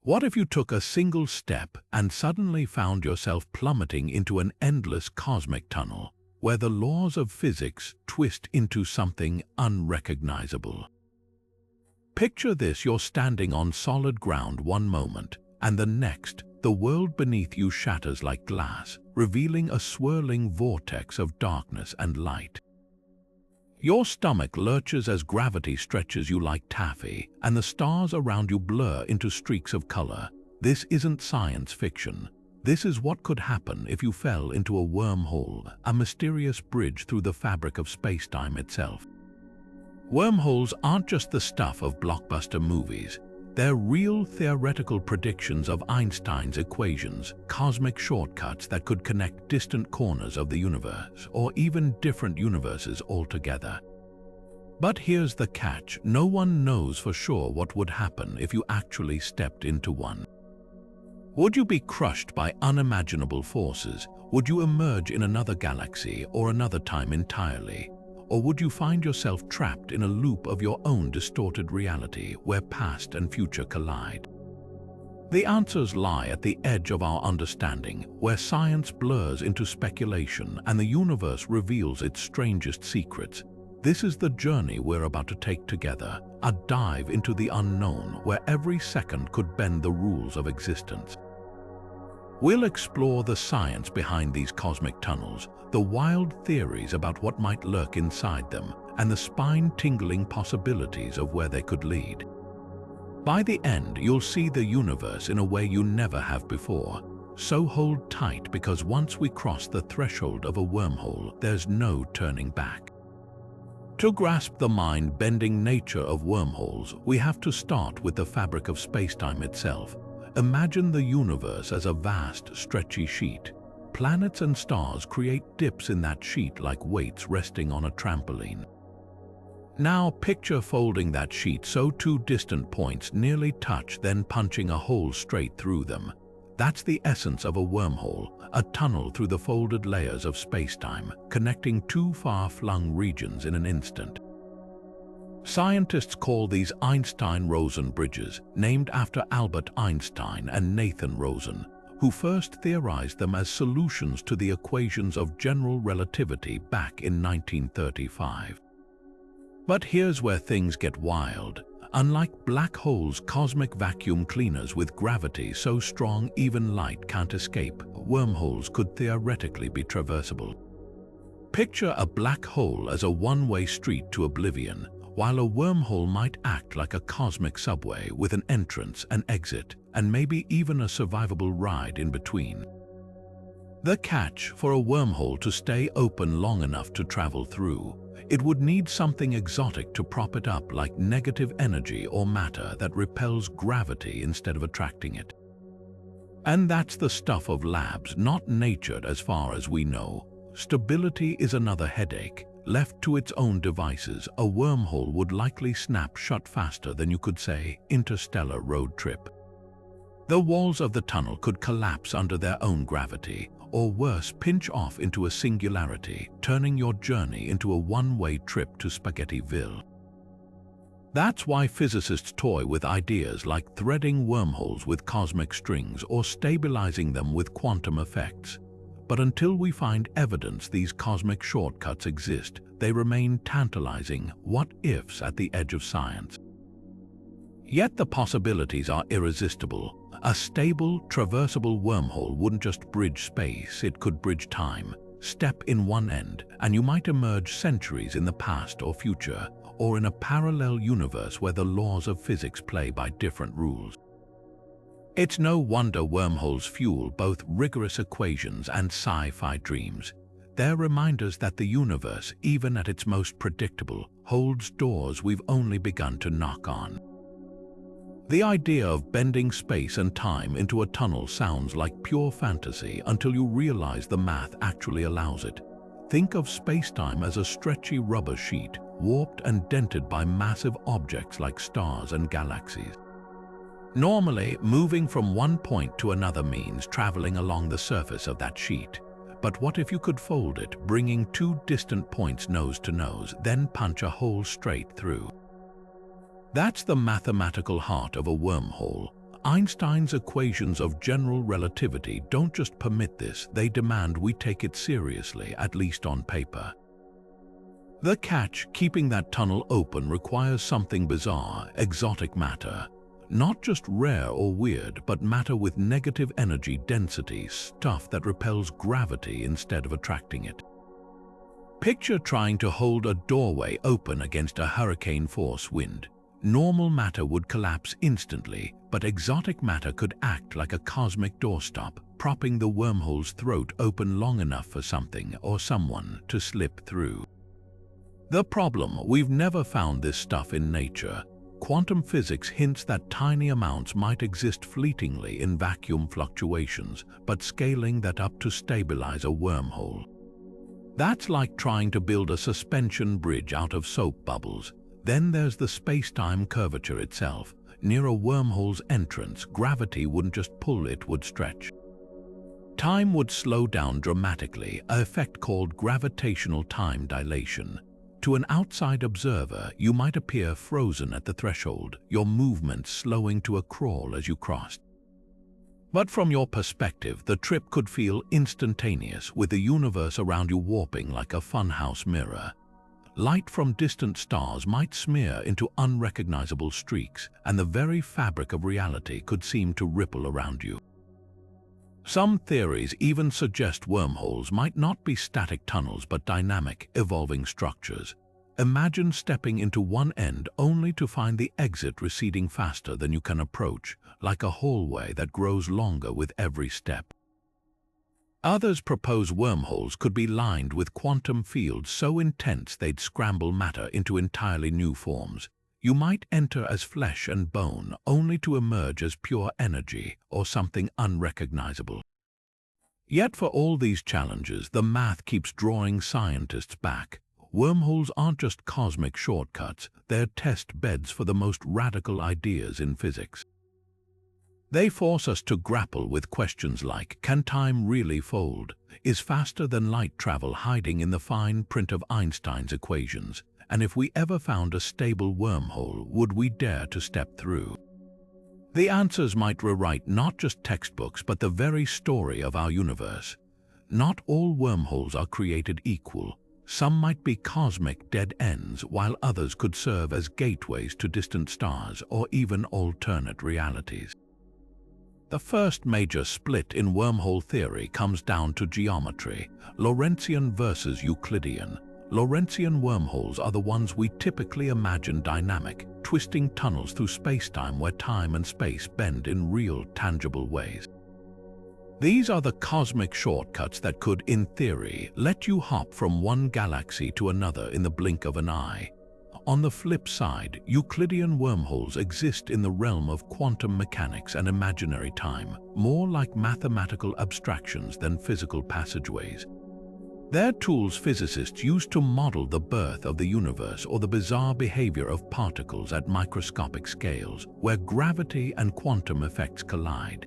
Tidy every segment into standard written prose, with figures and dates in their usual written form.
What if you took a single step and suddenly found yourself plummeting into an endless cosmic tunnel, where the laws of physics twist into something unrecognizable? Picture this: you're standing on solid ground one moment, and the next, the world beneath you shatters like glass, revealing a swirling vortex of darkness and light. Your stomach lurches as gravity stretches you like taffy, and the stars around you blur into streaks of color. This isn't science fiction. This is what could happen if you fell into a wormhole, a mysterious bridge through the fabric of space-time itself. Wormholes aren't just the stuff of blockbuster movies. They're real theoretical predictions of Einstein's equations, cosmic shortcuts that could connect distant corners of the universe, or even different universes altogether. But here's the catch: no one knows for sure what would happen if you actually stepped into one. Would you be crushed by unimaginable forces? Would you emerge in another galaxy or another time entirely? Or would you find yourself trapped in a loop of your own distorted reality where past and future collide? The answers lie at the edge of our understanding, where science blurs into speculation and the universe reveals its strangest secrets. This is the journey we're about to take together, a dive into the unknown where every second could bend the rules of existence. We'll explore the science behind these cosmic tunnels, the wild theories about what might lurk inside them, and the spine-tingling possibilities of where they could lead. By the end, you'll see the universe in a way you never have before. So hold tight, because once we cross the threshold of a wormhole, there's no turning back. To grasp the mind-bending nature of wormholes, we have to start with the fabric of spacetime itself. Imagine the universe as a vast, stretchy sheet. Planets and stars create dips in that sheet like weights resting on a trampoline. Now picture folding that sheet so two distant points nearly touch, then punching a hole straight through them. That's the essence of a wormhole, a tunnel through the folded layers of spacetime, connecting two far-flung regions in an instant. Scientists call these Einstein-Rosen bridges, named after Albert Einstein and Nathan Rosen, who first theorized them as solutions to the equations of general relativity back in 1935. But here's where things get wild. Unlike black holes, cosmic vacuum cleaners with gravity so strong even light can't escape, wormholes could theoretically be traversable. Picture a black hole as a one-way street to oblivion, while a wormhole might act like a cosmic subway with an entrance, an exit, and maybe even a survivable ride in between. The catch: for a wormhole to stay open long enough to travel through, it would need something exotic to prop it up, like negative energy or matter that repels gravity instead of attracting it. And that's the stuff of labs, not nature as far as we know. Stability is another headache. Left to its own devices, a wormhole would likely snap shut faster than you could say interstellar road trip. The walls of the tunnel could collapse under their own gravity, or worse, pinch off into a singularity, turning your journey into a one-way trip to Spaghettiville. That's why physicists toy with ideas like threading wormholes with cosmic strings or stabilizing them with quantum effects. But until we find evidence these cosmic shortcuts exist, they remain tantalizing what-ifs at the edge of science. Yet the possibilities are irresistible. A stable, traversable wormhole wouldn't just bridge space, it could bridge time. Step in one end, and you might emerge centuries in the past or future, or in a parallel universe where the laws of physics play by different rules. It's no wonder wormholes fuel both rigorous equations and sci-fi dreams. They're reminders that the universe, even at its most predictable, holds doors we've only begun to knock on. The idea of bending space and time into a tunnel sounds like pure fantasy until you realize the math actually allows it. Think of spacetime as a stretchy rubber sheet, warped and dented by massive objects like stars and galaxies. Normally, moving from one point to another means traveling along the surface of that sheet. But what if you could fold it, bringing two distant points nose to nose, then punch a hole straight through? That's the mathematical heart of a wormhole. Einstein's equations of general relativity don't just permit this, they demand we take it seriously, at least on paper. The catch, keeping that tunnel open, requires something bizarre, exotic matter. Not just rare or weird, but matter with negative energy density, stuff that repels gravity instead of attracting it. Picture trying to hold a doorway open against a hurricane-force wind. Normal matter would collapse instantly, but exotic matter could act like a cosmic doorstop, propping the wormhole's throat open long enough for something or someone to slip through. The problem: we've never found this stuff in nature. Quantum physics hints that tiny amounts might exist fleetingly in vacuum fluctuations, but scaling that up to stabilize a wormhole. That's like trying to build a suspension bridge out of soap bubbles. Then there's the space-time curvature itself. Near a wormhole's entrance, gravity wouldn't just pull, it would stretch. Time would slow down dramatically, an effect called gravitational time dilation. To an outside observer, you might appear frozen at the threshold, your movements slowing to a crawl as you crossed. But from your perspective, the trip could feel instantaneous, with the universe around you warping like a funhouse mirror. Light from distant stars might smear into unrecognizable streaks, and the very fabric of reality could seem to ripple around you. Some theories even suggest wormholes might not be static tunnels but dynamic, evolving structures. Imagine stepping into one end only to find the exit receding faster than you can approach, like a hallway that grows longer with every step. Others propose wormholes could be lined with quantum fields so intense they'd scramble matter into entirely new forms. You might enter as flesh and bone, only to emerge as pure energy or something unrecognizable. Yet for all these challenges, the math keeps drawing scientists back. Wormholes aren't just cosmic shortcuts, they're test beds for the most radical ideas in physics. They force us to grapple with questions like, can time really fold? Is faster than light travel hiding in the fine print of Einstein's equations? And if we ever found a stable wormhole, would we dare to step through? The answers might rewrite not just textbooks, but the very story of our universe. Not all wormholes are created equal. Some might be cosmic dead ends, while others could serve as gateways to distant stars or even alternate realities. The first major split in wormhole theory comes down to geometry, Lorentzian versus Euclidean. Lorentzian wormholes are the ones we typically imagine: dynamic, twisting tunnels through spacetime where time and space bend in real, tangible ways. These are the cosmic shortcuts that could, in theory, let you hop from one galaxy to another in the blink of an eye. On the flip side, Euclidean wormholes exist in the realm of quantum mechanics and imaginary time, more like mathematical abstractions than physical passageways. They're tools physicists use to model the birth of the universe or the bizarre behavior of particles at microscopic scales, where gravity and quantum effects collide.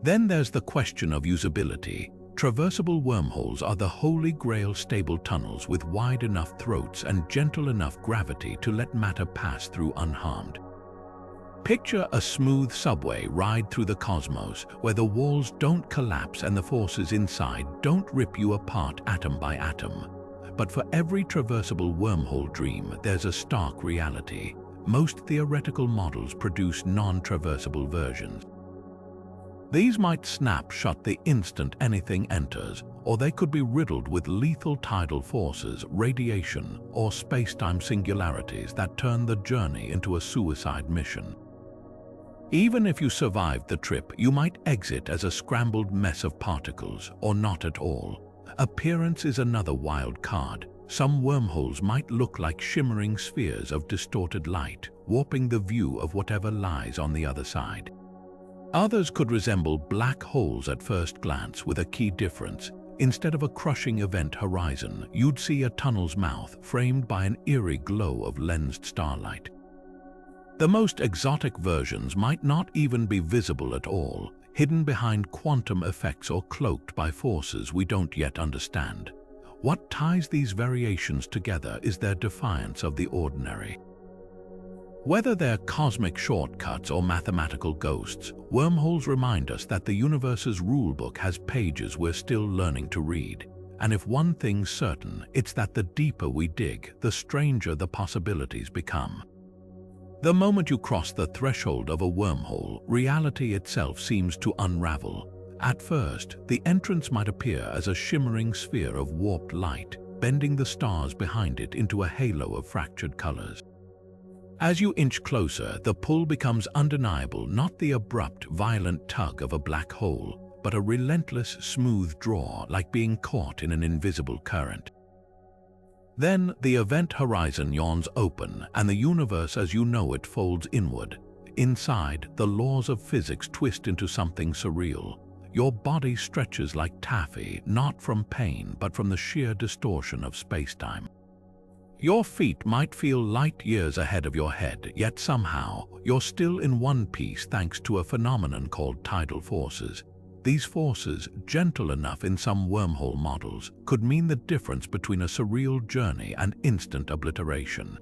Then there's the question of usability. Traversable wormholes are the holy grail: stable tunnels with wide enough throats and gentle enough gravity to let matter pass through unharmed. Picture a smooth subway ride through the cosmos, where the walls don't collapse and the forces inside don't rip you apart atom by atom. But for every traversable wormhole dream, there's a stark reality. Most theoretical models produce non-traversable versions. These might snap shut the instant anything enters, or they could be riddled with lethal tidal forces, radiation, or space-time singularities that turn the journey into a suicide mission. Even if you survived the trip, you might exit as a scrambled mess of particles, or not at all. Appearance is another wild card. Some wormholes might look like shimmering spheres of distorted light, warping the view of whatever lies on the other side. Others could resemble black holes at first glance, with a key difference. Instead of a crushing event horizon, you'd see a tunnel's mouth framed by an eerie glow of lensed starlight. The most exotic versions might not even be visible at all, hidden behind quantum effects or cloaked by forces we don't yet understand. What ties these variations together is their defiance of the ordinary. Whether they're cosmic shortcuts or mathematical ghosts, wormholes remind us that the universe's rulebook has pages we're still learning to read. And if one thing's certain, it's that the deeper we dig, the stranger the possibilities become. The moment you cross the threshold of a wormhole, reality itself seems to unravel. At first, the entrance might appear as a shimmering sphere of warped light, bending the stars behind it into a halo of fractured colors. As you inch closer, the pull becomes undeniable, not the abrupt, violent tug of a black hole, but a relentless, smooth draw, like being caught in an invisible current. Then the event horizon yawns open, and the universe as you know it folds inward. Inside, the laws of physics twist into something surreal. Your body stretches like taffy, not from pain, but from the sheer distortion of spacetime. Your feet might feel light years ahead of your head, yet somehow, you're still in one piece thanks to a phenomenon called tidal forces. These forces, gentle enough in some wormhole models, could mean the difference between a surreal journey and instant obliteration.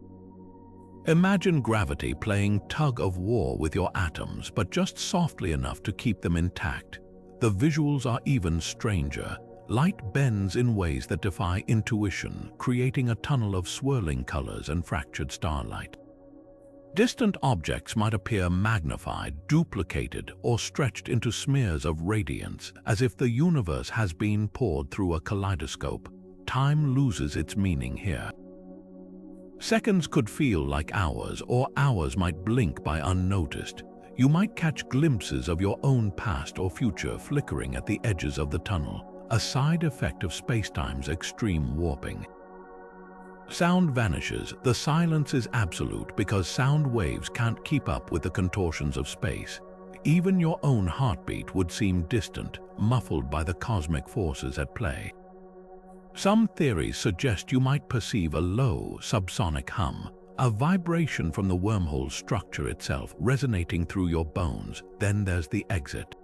Imagine gravity playing tug-of-war with your atoms, but just softly enough to keep them intact. The visuals are even stranger. Light bends in ways that defy intuition, creating a tunnel of swirling colors and fractured starlight. Distant objects might appear magnified, duplicated, or stretched into smears of radiance, as if the universe has been poured through a kaleidoscope. Time loses its meaning here. Seconds could feel like hours, or hours might blink by unnoticed. You might catch glimpses of your own past or future flickering at the edges of the tunnel, a side effect of spacetime's extreme warping. Sound vanishes. The silence is absolute because sound waves can't keep up with the contortions of space. Even your own heartbeat would seem distant, muffled by the cosmic forces at play. Some theories suggest you might perceive a low, subsonic hum, a vibration from the wormhole structure itself resonating through your bones. Then there's the exit.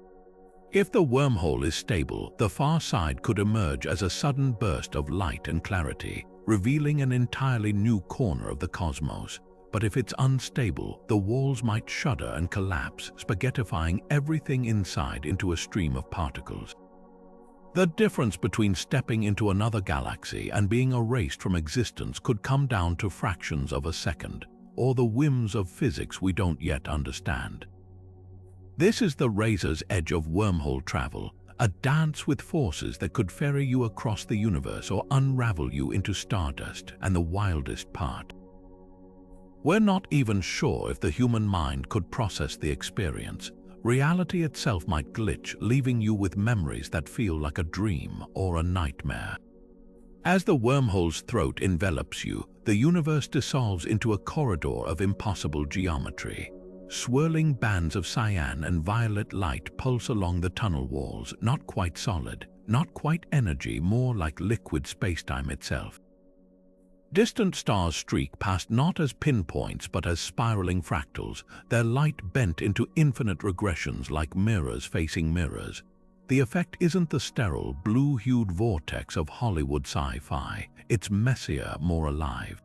If the wormhole is stable, the far side could emerge as a sudden burst of light and clarity, revealing an entirely new corner of the cosmos. But if it's unstable, the walls might shudder and collapse, spaghettifying everything inside into a stream of particles. The difference between stepping into another galaxy and being erased from existence could come down to fractions of a second, or the whims of physics we don't yet understand. This is the razor's edge of wormhole travel, a dance with forces that could ferry you across the universe or unravel you into stardust. And the wildest part, we're not even sure if the human mind could process the experience. Reality itself might glitch, leaving you with memories that feel like a dream or a nightmare. As the wormhole's throat envelops you, the universe dissolves into a corridor of impossible geometry. Swirling bands of cyan and violet light pulse along the tunnel walls, not quite solid, not quite energy, more like liquid spacetime itself. Distant stars streak past not as pinpoints but as spiraling fractals, their light bent into infinite regressions like mirrors facing mirrors. The effect isn't the sterile, blue-hued vortex of Hollywood sci-fi, it's messier, more alive.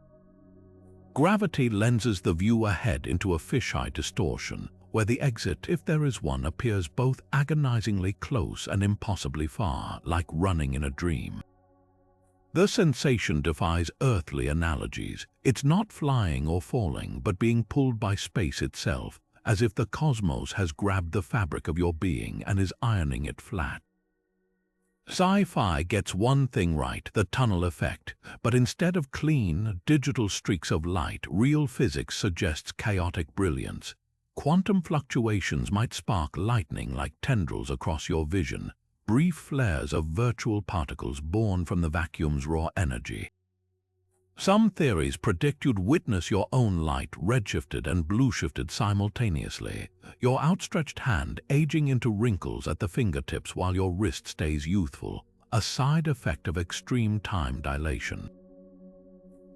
Gravity lenses the view ahead into a fisheye distortion, where the exit, if there is one, appears both agonizingly close and impossibly far, like running in a dream. The sensation defies earthly analogies. It's not flying or falling, but being pulled by space itself, as if the cosmos has grabbed the fabric of your being and is ironing it flat. Sci-fi gets one thing right, the tunnel effect, but instead of clean, digital streaks of light, real physics suggests chaotic brilliance. Quantum fluctuations might spark lightning like tendrils across your vision, brief flares of virtual particles born from the vacuum's raw energy. Some theories predict you'd witness your own light redshifted and blue-shifted simultaneously, your outstretched hand aging into wrinkles at the fingertips while your wrist stays youthful, a side effect of extreme time dilation.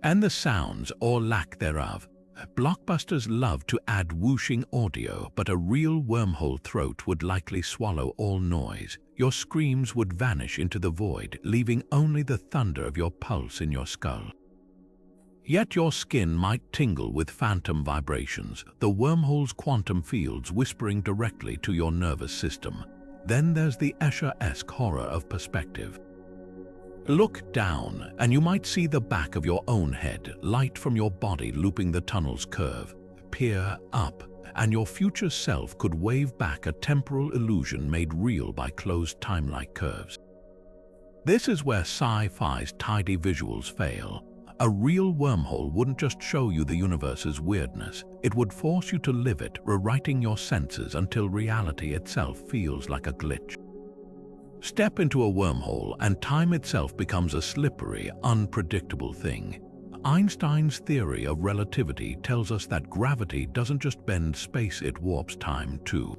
And the sounds, or lack thereof. Blockbusters love to add whooshing audio, but a real wormhole throat would likely swallow all noise. Your screams would vanish into the void, leaving only the thunder of your pulse in your skull. Yet your skin might tingle with phantom vibrations, the wormhole's quantum fields whispering directly to your nervous system. Then there's the Escher-esque horror of perspective. Look down, and you might see the back of your own head, light from your body looping the tunnel's curve. Peer up, and your future self could wave back a temporal illusion made real by closed time-like curves. This is where sci-fi's tidy visuals fail. A real wormhole wouldn't just show you the universe's weirdness, it would force you to live it, rewriting your senses until reality itself feels like a glitch. Step into a wormhole and time itself becomes a slippery, unpredictable thing. Einstein's theory of relativity tells us that gravity doesn't just bend space, it warps time too.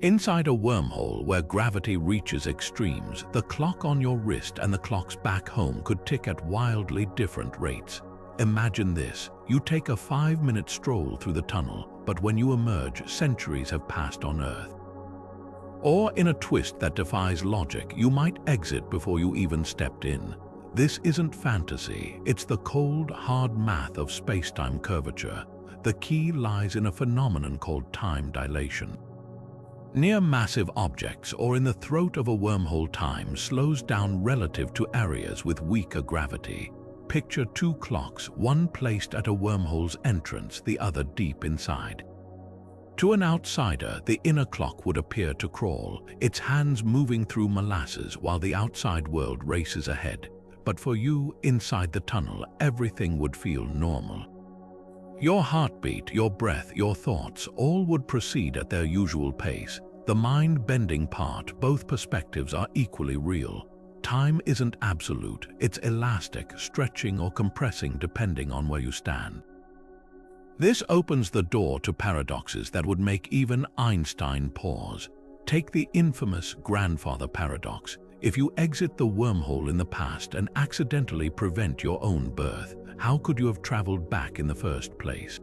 Inside a wormhole where gravity reaches extremes, the clock on your wrist and the clocks back home could tick at wildly different rates. Imagine this: you take a 5-minute stroll through the tunnel, but when you emerge, centuries have passed on Earth. Or in a twist that defies logic, you might exit before you even stepped in. This isn't fantasy, it's the cold, hard math of spacetime curvature. The key lies in a phenomenon called time dilation. Near massive objects or in the throat of a wormhole, time slows down relative to areas with weaker gravity. Picture two clocks, one placed at a wormhole's entrance, the other deep inside. To an outsider, the inner clock would appear to crawl, its hands moving through molasses while the outside world races ahead. But for you, inside the tunnel, everything would feel normal. Your heartbeat, your breath, your thoughts, all would proceed at their usual pace. The mind-bending part, both perspectives are equally real. Time isn't absolute, it's elastic, stretching or compressing depending on where you stand. This opens the door to paradoxes that would make even Einstein pause. Take the infamous grandfather paradox. If you exit the wormhole in the past and accidentally prevent your own birth, how could you have traveled back in the first place?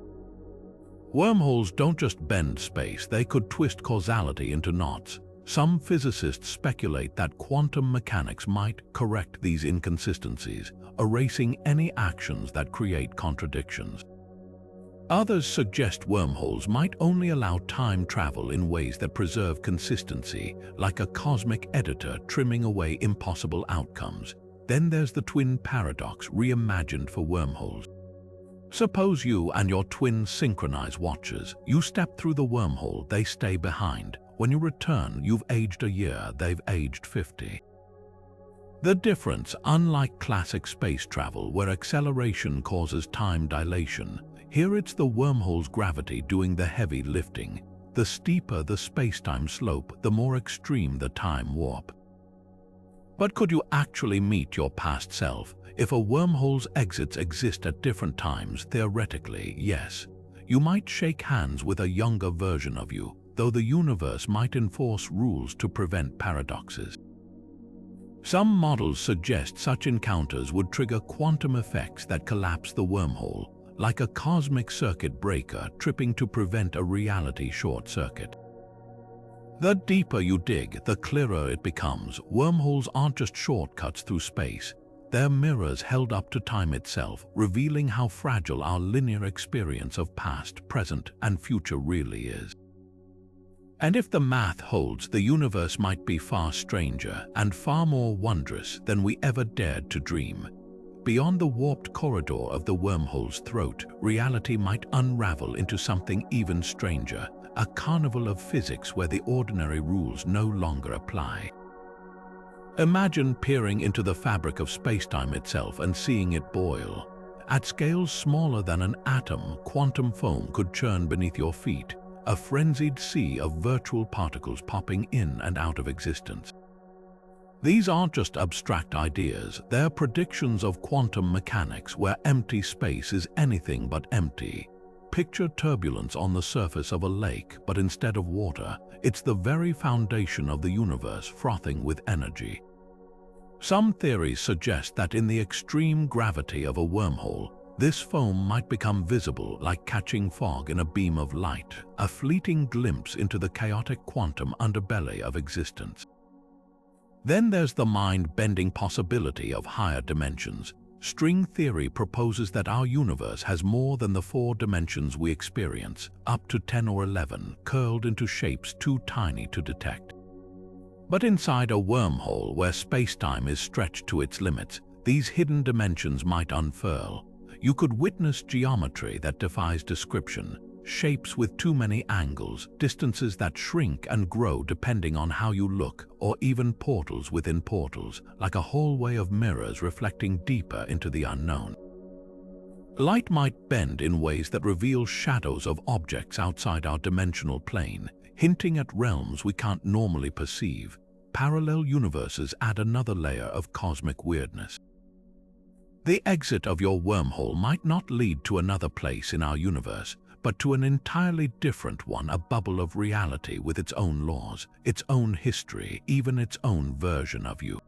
Wormholes don't just bend space, they could twist causality into knots. Some physicists speculate that quantum mechanics might correct these inconsistencies, erasing any actions that create contradictions. Others suggest wormholes might only allow time travel in ways that preserve consistency, like a cosmic editor trimming away impossible outcomes. Then there's the twin paradox, reimagined for wormholes. Suppose you and your twin synchronize watches. You step through the wormhole, they stay behind. When you return, you've aged a year, they've aged 50. The difference, unlike classic space travel where acceleration causes time dilation, here it's the wormhole's gravity doing the heavy lifting. The steeper the space-time slope, the more extreme the time warp. But could you actually meet your past self? If a wormhole's exits exist at different times, theoretically, yes. You might shake hands with a younger version of you, though the universe might enforce rules to prevent paradoxes. Some models suggest such encounters would trigger quantum effects that collapse the wormhole, like a cosmic circuit breaker tripping to prevent a reality short circuit. The deeper you dig, the clearer it becomes. Wormholes aren't just shortcuts through space. They're mirrors held up to time itself, revealing how fragile our linear experience of past, present, and future really is. And if the math holds, the universe might be far stranger and far more wondrous than we ever dared to dream. Beyond the warped corridor of the wormhole's throat, reality might unravel into something even stranger, a carnival of physics where the ordinary rules no longer apply. Imagine peering into the fabric of spacetime itself and seeing it boil. At scales smaller than an atom, quantum foam could churn beneath your feet, a frenzied sea of virtual particles popping in and out of existence. These aren't just abstract ideas, they're predictions of quantum mechanics where empty space is anything but empty. Picture turbulence on the surface of a lake, but instead of water, it's the very foundation of the universe frothing with energy. Some theories suggest that in the extreme gravity of a wormhole, this foam might become visible like catching fog in a beam of light, a fleeting glimpse into the chaotic quantum underbelly of existence. Then there's the mind-bending possibility of higher dimensions. String theory proposes that our universe has more than the 4 dimensions we experience, up to 10 or 11, curled into shapes too tiny to detect. But inside a wormhole where spacetime is stretched to its limits, these hidden dimensions might unfurl. You could witness geometry that defies description, shapes with too many angles, distances that shrink and grow depending on how you look, or even portals within portals, like a hallway of mirrors reflecting deeper into the unknown. Light might bend in ways that reveal shadows of objects outside our dimensional plane, hinting at realms we can't normally perceive. Parallel universes add another layer of cosmic weirdness. The exit of your wormhole might not lead to another place in our universe, but to an entirely different one, a bubble of reality with its own laws, its own history, even its own version of you.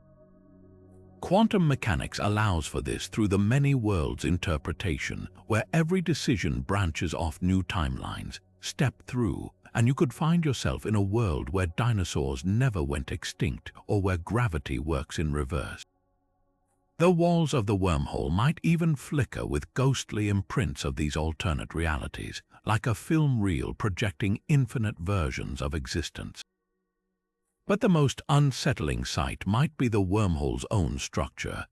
Quantum mechanics allows for this through the many worlds interpretation, where every decision branches off new timelines. Step through, and you could find yourself in a world where dinosaurs never went extinct or where gravity works in reverse. The walls of the wormhole might even flicker with ghostly imprints of these alternate realities, like a film reel projecting infinite versions of existence. But the most unsettling sight might be the wormhole's own structure.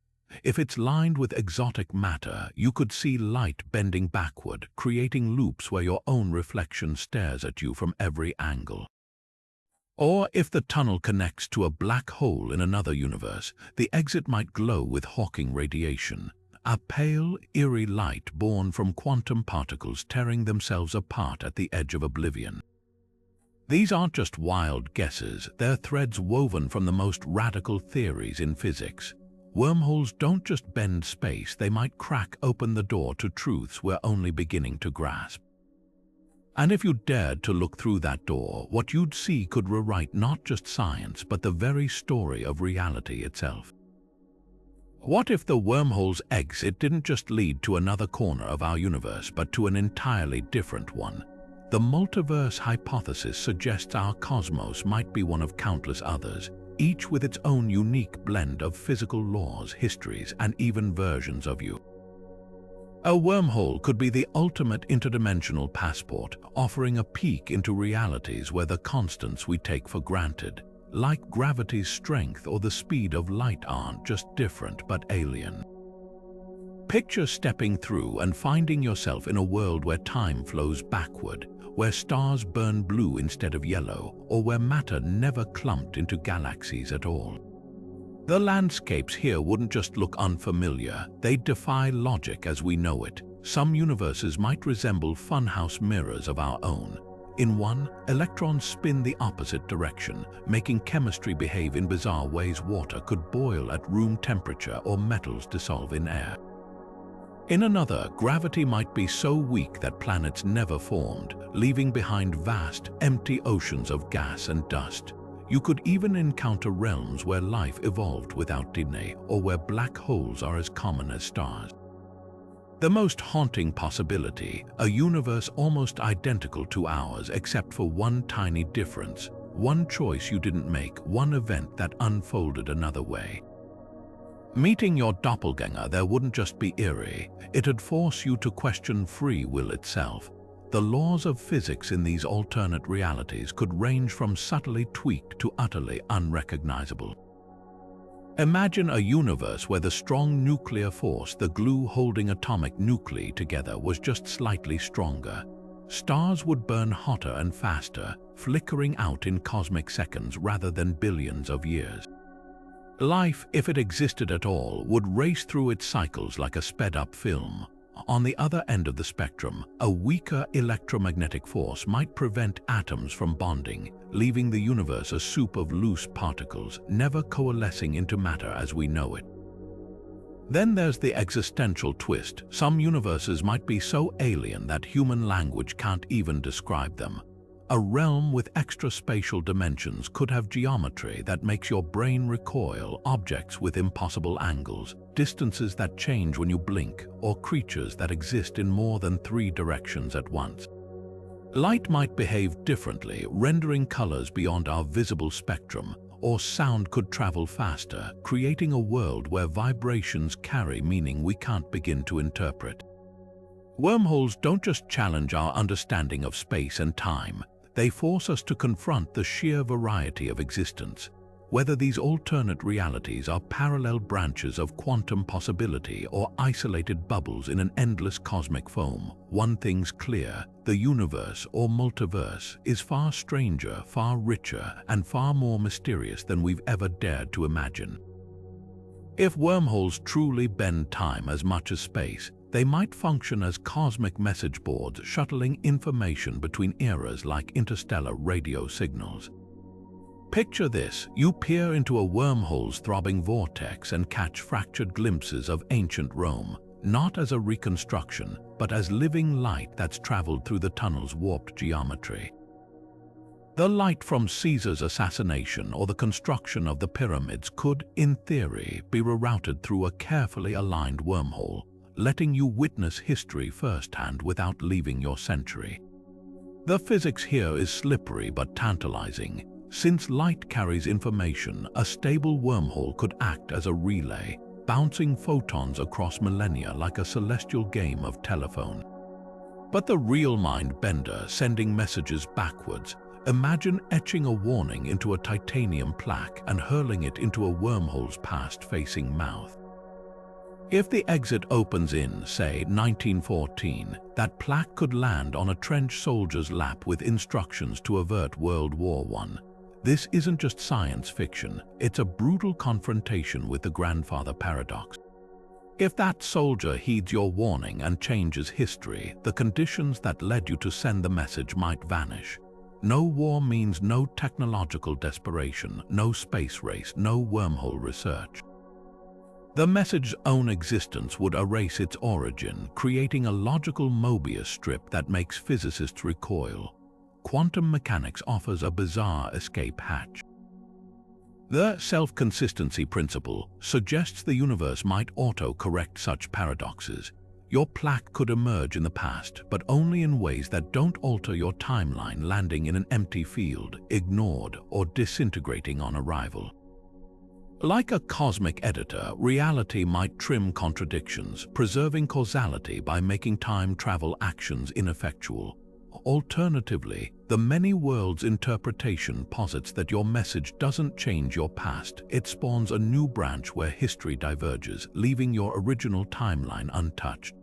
If it's lined with exotic matter, you could see light bending backward, creating loops where your own reflection stares at you from every angle. Or if the tunnel connects to a black hole in another universe, the exit might glow with Hawking radiation, a pale, eerie light born from quantum particles tearing themselves apart at the edge of oblivion. These aren't just wild guesses, they're threads woven from the most radical theories in physics. Wormholes don't just bend space, they might crack open the door to truths we're only beginning to grasp. And if you dared to look through that door, what you'd see could rewrite not just science, but the very story of reality itself. What if the wormhole's exit didn't just lead to another corner of our universe, but to an entirely different one? The multiverse hypothesis suggests our cosmos might be one of countless others, each with its own unique blend of physical laws, histories, and even versions of you. A wormhole could be the ultimate interdimensional passport, offering a peek into realities where the constants we take for granted, like gravity's strength or the speed of light, aren't just different but alien. Picture stepping through and finding yourself in a world where time flows backward, where stars burn blue instead of yellow, or where matter never clumped into galaxies at all. The landscapes here wouldn't just look unfamiliar, they'd defy logic as we know it. Some universes might resemble funhouse mirrors of our own. In one, electrons spin the opposite direction, making chemistry behave in bizarre ways. Water could boil at room temperature or metals dissolve in air. In another, gravity might be so weak that planets never formed, leaving behind vast, empty oceans of gas and dust. You could even encounter realms where life evolved without DNA, or where black holes are as common as stars. The most haunting possibility, a universe almost identical to ours except for one tiny difference, one choice you didn't make, one event that unfolded another way. Meeting your doppelganger there wouldn't just be eerie, it'd force you to question free will itself. The laws of physics in these alternate realities could range from subtly tweaked to utterly unrecognizable. Imagine a universe where the strong nuclear force, the glue holding atomic nuclei together, was just slightly stronger. Stars would burn hotter and faster, flickering out in cosmic seconds rather than billions of years. Life, if it existed at all, would race through its cycles like a sped-up film. On the other end of the spectrum, a weaker electromagnetic force might prevent atoms from bonding, leaving the universe a soup of loose particles, never coalescing into matter as we know it. Then there's the existential twist. Some universes might be so alien that human language can't even describe them. A realm with extra-spatial dimensions could have geometry that makes your brain recoil, objects with impossible angles, distances that change when you blink, or creatures that exist in more than 3 directions at once. Light might behave differently, rendering colors beyond our visible spectrum, or sound could travel faster, creating a world where vibrations carry meaning we can't begin to interpret. Wormholes don't just challenge our understanding of space and time, they force us to confront the sheer variety of existence. Whether these alternate realities are parallel branches of quantum possibility or isolated bubbles in an endless cosmic foam, one thing's clear: the universe or multiverse is far stranger, far richer, and far more mysterious than we've ever dared to imagine. If wormholes truly bend time as much as space, they might function as cosmic message boards shuttling information between eras like interstellar radio signals. Picture this: you peer into a wormhole's throbbing vortex and catch fractured glimpses of ancient Rome, not as a reconstruction, but as living light that's traveled through the tunnel's warped geometry. The light from Caesar's assassination or the construction of the pyramids could, in theory, be rerouted through a carefully aligned wormhole, letting you witness history firsthand without leaving your century. The physics here is slippery but tantalizing. Since light carries information, a stable wormhole could act as a relay, bouncing photons across millennia like a celestial game of telephone. But the real mind-bender, sending messages backwards. Imagine etching a warning into a titanium plaque and hurling it into a wormhole's past-facing mouth. If the exit opens in, say, 1914, that plaque could land on a trench soldier's lap with instructions to avert World War I. This isn't just science fiction, it's a brutal confrontation with the grandfather paradox. If that soldier heeds your warning and changes history, the conditions that led you to send the message might vanish. No war means no technological desperation, no space race, no wormhole research. The message's own existence would erase its origin, creating a logical Mobius strip that makes physicists recoil. Quantum mechanics offers a bizarre escape hatch. The self-consistency principle suggests the universe might auto-correct such paradoxes. Your plaque could emerge in the past, but only in ways that don't alter your timeline, landing in an empty field, ignored, or disintegrating on arrival. Like a cosmic editor, reality might trim contradictions, preserving causality by making time travel actions ineffectual. Alternatively, the many worlds interpretation posits that your message doesn't change your past, it spawns a new branch where history diverges, leaving your original timeline untouched.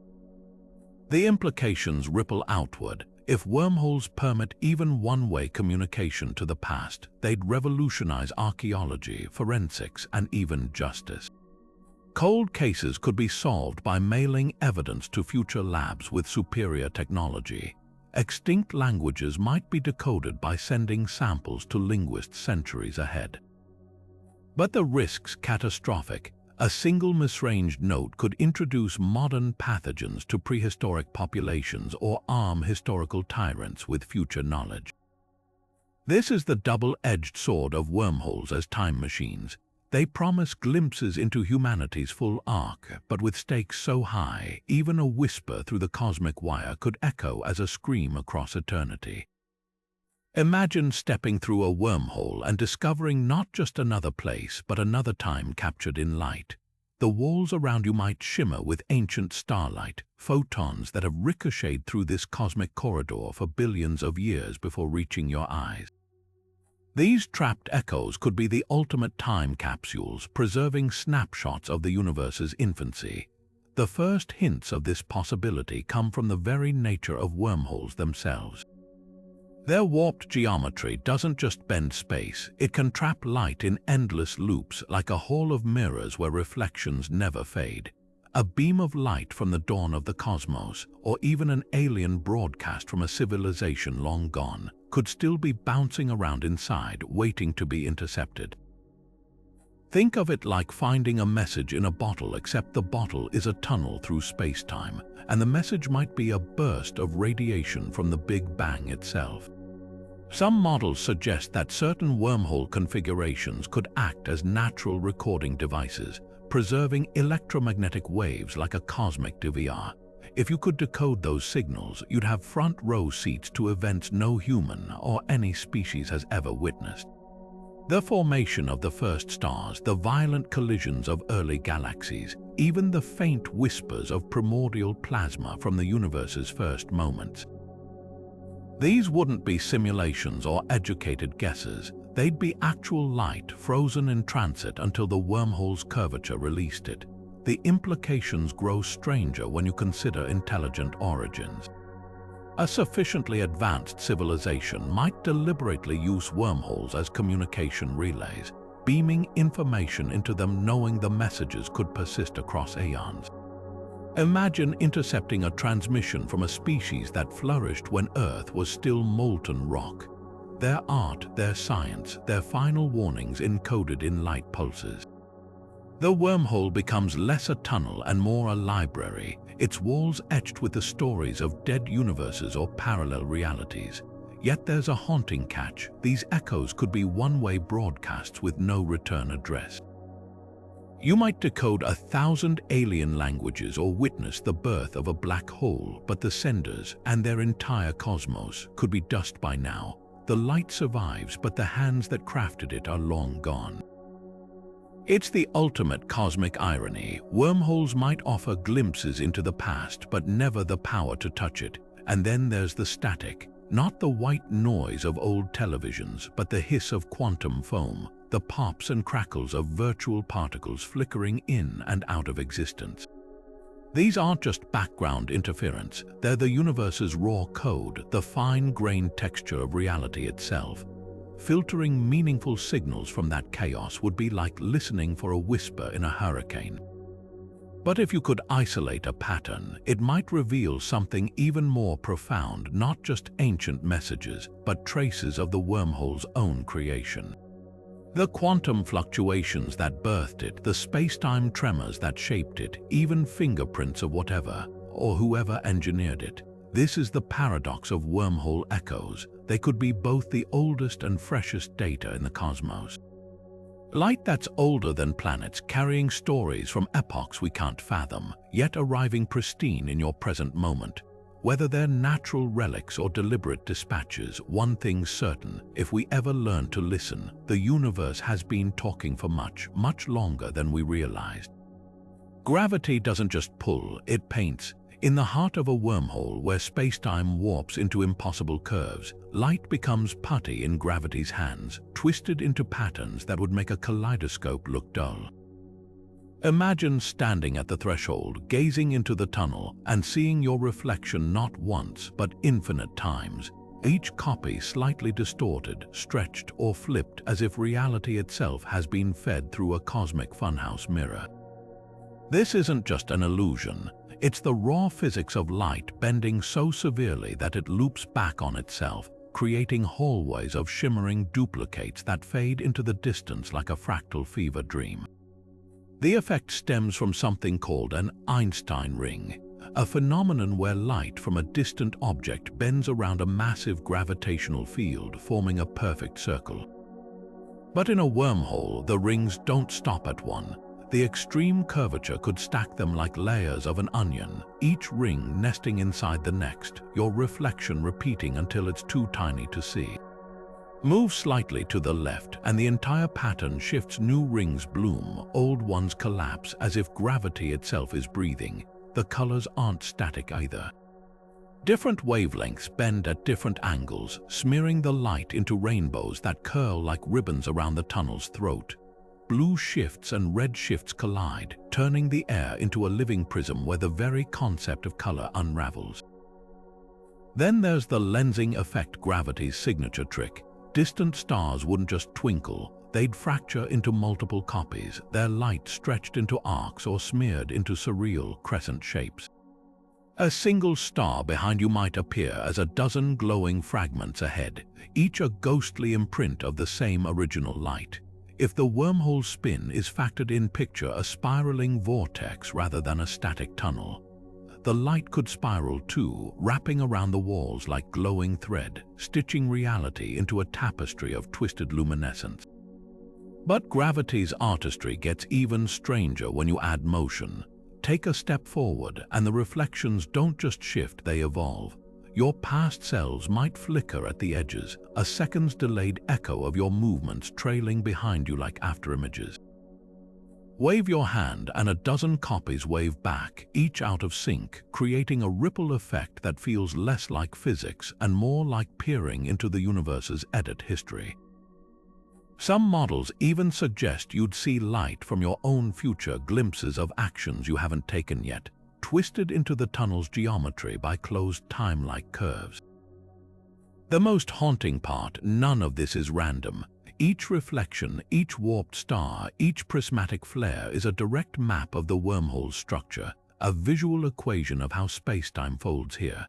The implications ripple outward. If wormholes permit even one-way communication to the past, they'd revolutionize archaeology, forensics, and even justice. Cold cases could be solved by mailing evidence to future labs with superior technology. Extinct languages might be decoded by sending samples to linguists centuries ahead. But the risk's catastrophic. A single misranged note could introduce modern pathogens to prehistoric populations or arm historical tyrants with future knowledge. This is the double-edged sword of wormholes as time machines. They promise glimpses into humanity's full arc, but with stakes so high, even a whisper through the cosmic wire could echo as a scream across eternity. Imagine stepping through a wormhole and discovering not just another place, but another time captured in light. The walls around you might shimmer with ancient starlight, photons that have ricocheted through this cosmic corridor for billions of years before reaching your eyes. These trapped echoes could be the ultimate time capsules, preserving snapshots of the universe's infancy. The first hints of this possibility come from the very nature of wormholes themselves. Their warped geometry doesn't just bend space, it can trap light in endless loops like a hall of mirrors where reflections never fade. A beam of light from the dawn of the cosmos, or even an alien broadcast from a civilization long gone, could still be bouncing around inside, waiting to be intercepted. Think of it like finding a message in a bottle, except the bottle is a tunnel through space-time, and the message might be a burst of radiation from the Big Bang itself. Some models suggest that certain wormhole configurations could act as natural recording devices, preserving electromagnetic waves like a cosmic DVR. If you could decode those signals, you'd have front-row seats to events no human or any species has ever witnessed. The formation of the first stars, the violent collisions of early galaxies, even the faint whispers of primordial plasma from the universe's first moments. These wouldn't be simulations or educated guesses. They'd be actual light frozen in transit until the wormhole's curvature released it. The implications grow stranger when you consider intelligent origins. A sufficiently advanced civilization might deliberately use wormholes as communication relays, beaming information into them knowing the messages could persist across aeons. Imagine intercepting a transmission from a species that flourished when Earth was still molten rock. Their art, their science, their final warnings encoded in light pulses. The wormhole becomes less a tunnel and more a library, its walls etched with the stories of dead universes or parallel realities. Yet there's a haunting catch. These echoes could be one-way broadcasts with no return address. You might decode 1,000 alien languages or witness the birth of a black hole, but the senders and their entire cosmos could be dust by now. The light survives, but the hands that crafted it are long gone. It's the ultimate cosmic irony. Wormholes might offer glimpses into the past, but never the power to touch it. And then there's the static, not the white noise of old televisions, but the hiss of quantum foam, the pops and crackles of virtual particles flickering in and out of existence. These aren't just background interference, they're the universe's raw code, the fine-grained texture of reality itself. Filtering meaningful signals from that chaos would be like listening for a whisper in a hurricane. But if you could isolate a pattern, it might reveal something even more profound, not just ancient messages, but traces of the wormhole's own creation. The quantum fluctuations that birthed it, the space-time tremors that shaped it, even fingerprints of whatever, or whoever engineered it. This is the paradox of wormhole echoes. They could be both the oldest and freshest data in the cosmos. Light that's older than planets, carrying stories from epochs we can't fathom, yet arriving pristine in your present moment. Whether they're natural relics or deliberate dispatches, one thing's certain: if we ever learn to listen, the universe has been talking for much, much longer than we realized. Gravity doesn't just pull, it paints. In the heart of a wormhole where space-time warps into impossible curves, light becomes putty in gravity's hands, twisted into patterns that would make a kaleidoscope look dull. Imagine standing at the threshold, gazing into the tunnel, and seeing your reflection not once, but infinite times, each copy slightly distorted, stretched, or flipped as if reality itself has been fed through a cosmic funhouse mirror. This isn't just an illusion. It's the raw physics of light bending so severely that it loops back on itself, creating hallways of shimmering duplicates that fade into the distance like a fractal fever dream. The effect stems from something called an Einstein ring, a phenomenon where light from a distant object bends around a massive gravitational field, forming a perfect circle. But in a wormhole, the rings don't stop at one. The extreme curvature could stack them like layers of an onion, each ring nesting inside the next, your reflection repeating until it's too tiny to see. Move slightly to the left and the entire pattern shifts. New rings bloom, old ones collapse as if gravity itself is breathing. The colors aren't static either. Different wavelengths bend at different angles, smearing the light into rainbows that curl like ribbons around the tunnel's throat. Blue shifts and red shifts collide, turning the air into a living prism where the very concept of color unravels. Then there's the lensing effect, gravity's signature trick. Distant stars wouldn't just twinkle, they'd fracture into multiple copies, their light stretched into arcs or smeared into surreal crescent shapes. A single star behind you might appear as a dozen glowing fragments ahead, each a ghostly imprint of the same original light. If the wormhole spin is factored in, picture a spiraling vortex rather than a static tunnel. The light could spiral too, wrapping around the walls like glowing thread, stitching reality into a tapestry of twisted luminescence. But gravity's artistry gets even stranger when you add motion. Take a step forward and the reflections don't just shift, they evolve. your past selves might flicker at the edges, a second's delayed echo of your movements trailing behind you like afterimages. Wave your hand and a dozen copies wave back, each out of sync, creating a ripple effect that feels less like physics and more like peering into the universe's edit history. Some models even suggest you'd see light from your own future, glimpses of actions you haven't taken yet, twisted into the tunnel's geometry by closed time-like curves. The most haunting part, none of this is random. Each reflection, each warped star, each prismatic flare is a direct map of the wormhole's structure, a visual equation of how space-time folds here.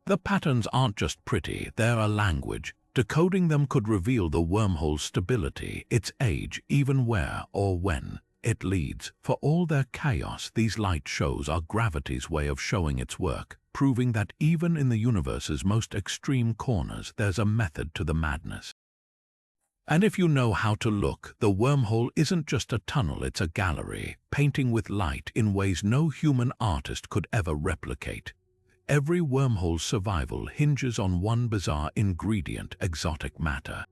The patterns aren't just pretty, they're a language. Decoding them could reveal the wormhole's stability, its age, even where or when it leads. For all their chaos, these light shows are gravity's way of showing its work, proving that even in the universe's most extreme corners, there's a method to the madness. And if you know how to look, the wormhole isn't just a tunnel, it's a gallery, painting with light in ways no human artist could ever replicate. Every wormhole's survival hinges on one bizarre ingredient: exotic matter.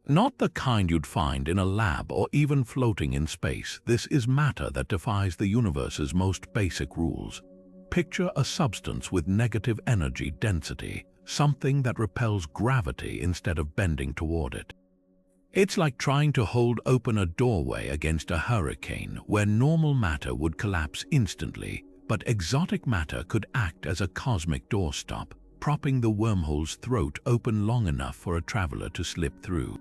Not the kind you'd find in a lab or even floating in space. This is matter that defies the universe's most basic rules. Picture a substance with negative energy density, something that repels gravity instead of bending toward it. It's like trying to hold open a doorway against a hurricane where normal matter would collapse instantly, but exotic matter could act as a cosmic doorstop, propping the wormhole's throat open long enough for a traveler to slip through.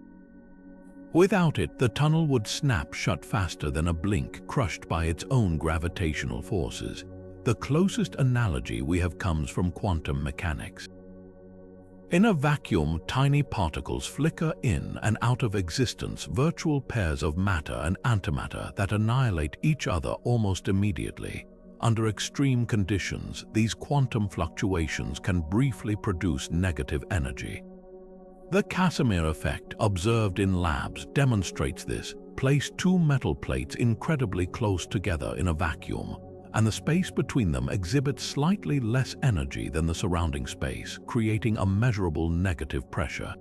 Without it, the tunnel would snap shut faster than a blink, crushed by its own gravitational forces. The closest analogy we have comes from quantum mechanics. In a vacuum, tiny particles flicker in and out of existence, virtual pairs of matter and antimatter that annihilate each other almost immediately. Under extreme conditions, these quantum fluctuations can briefly produce negative energy. The Casimir effect, observed in labs, demonstrates this. Place two metal plates incredibly close together in a vacuum, and the space between them exhibits slightly less energy than the surrounding space, creating a measurable negative pressure.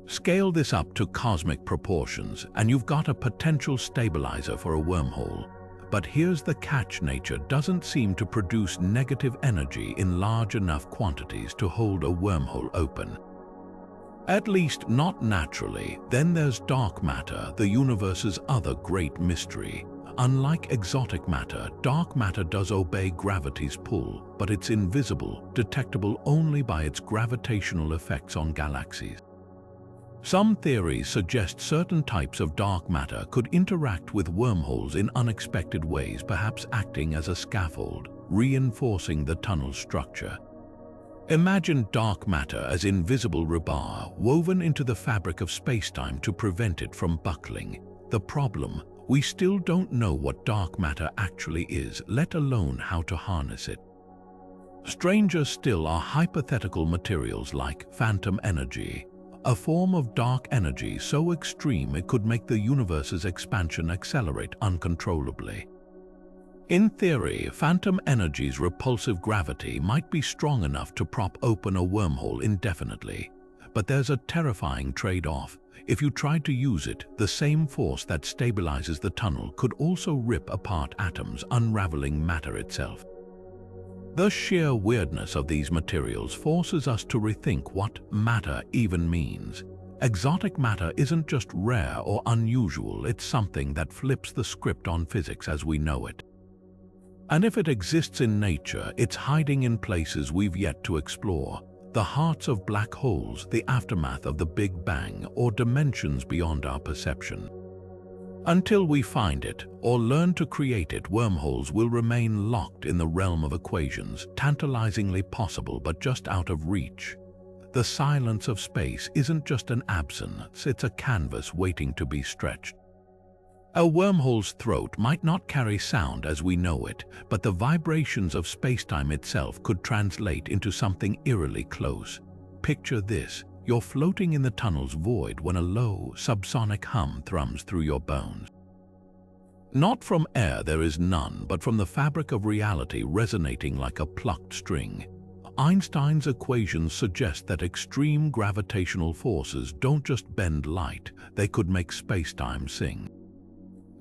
Scale this up to cosmic proportions, and you've got a potential stabilizer for a wormhole. But here's the catch: nature doesn't seem to produce negative energy in large enough quantities to hold a wormhole open. At least not naturally. Then there's dark matter, the universe's other great mystery. Unlike exotic matter, dark matter does obey gravity's pull, but it's invisible, detectable only by its gravitational effects on galaxies. Some theories suggest certain types of dark matter could interact with wormholes in unexpected ways, perhaps acting as a scaffold, reinforcing the tunnel's structure. Imagine dark matter as invisible rebar woven into the fabric of spacetime to prevent it from buckling. The problem: we still don't know what dark matter actually is, let alone how to harness it. Stranger still are hypothetical materials like phantom energy, a form of dark energy so extreme it could make the universe's expansion accelerate uncontrollably. In theory, phantom energy's repulsive gravity might be strong enough to prop open a wormhole indefinitely. But there's a terrifying trade-off. If you tried to use it, the same force that stabilizes the tunnel could also rip apart atoms, unraveling matter itself. The sheer weirdness of these materials forces us to rethink what matter even means. Exotic matter isn't just rare or unusual, it's something that flips the script on physics as we know it. And if it exists in nature, it's hiding in places we've yet to explore. The hearts of black holes, the aftermath of the Big Bang, or dimensions beyond our perception. Until we find it, or learn to create it, wormholes will remain locked in the realm of equations, tantalizingly possible but just out of reach. The silence of space isn't just an absence, it's a canvas waiting to be stretched. A wormhole's throat might not carry sound as we know it, but the vibrations of spacetime itself could translate into something eerily close. Picture this: you're floating in the tunnel's void when a low, subsonic hum thrums through your bones. Not from air, there is none, but from the fabric of reality resonating like a plucked string. Einstein's equations suggest that extreme gravitational forces don't just bend light, they could make spacetime sing.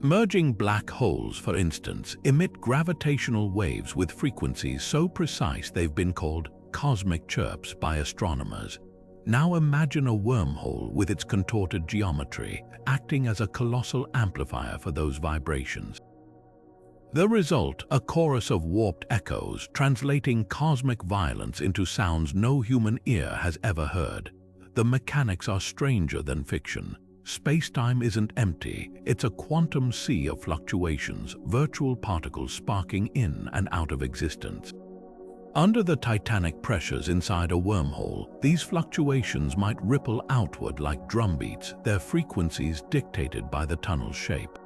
Merging black holes, for instance, emit gravitational waves with frequencies so precise they've been called cosmic chirps by astronomers. Now imagine a wormhole with its contorted geometry, acting as a colossal amplifier for those vibrations. The result, a chorus of warped echoes, translating cosmic violence into sounds no human ear has ever heard. The mechanics are stranger than fiction. Spacetime isn't empty, it's a quantum sea of fluctuations, virtual particles sparking in and out of existence. Under the titanic pressures inside a wormhole, these fluctuations might ripple outward like drumbeats, their frequencies dictated by the tunnel's shape.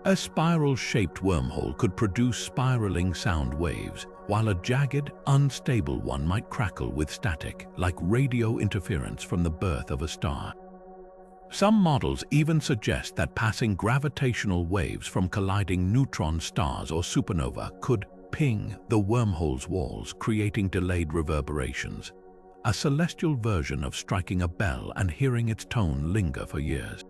A spiral-shaped wormhole could produce spiraling sound waves, while a jagged, unstable one might crackle with static, like radio interference from the birth of a star. Some models even suggest that passing gravitational waves from colliding neutron stars or supernova could ping the wormhole's walls, creating delayed reverberations, a celestial version of striking a bell and hearing its tone linger for years.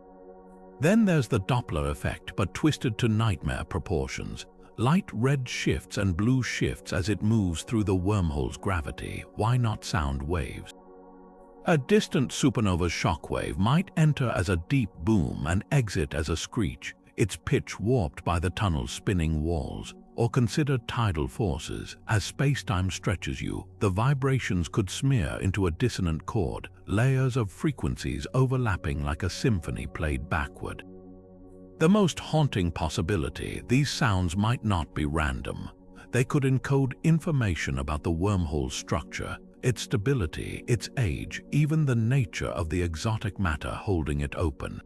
Then there's the Doppler effect, but twisted to nightmare proportions. Light red shifts and blue shifts as it moves through the wormhole's gravity. Why not sound waves? A distant supernova's shockwave might enter as a deep boom and exit as a screech, its pitch warped by the tunnel's spinning walls. Or consider tidal forces. As spacetime stretches you, the vibrations could smear into a dissonant chord, layers of frequencies overlapping like a symphony played backward. The most haunting possibility, these sounds might not be random. They could encode information about the wormhole's structure, its stability, its age, even the nature of the exotic matter holding it open.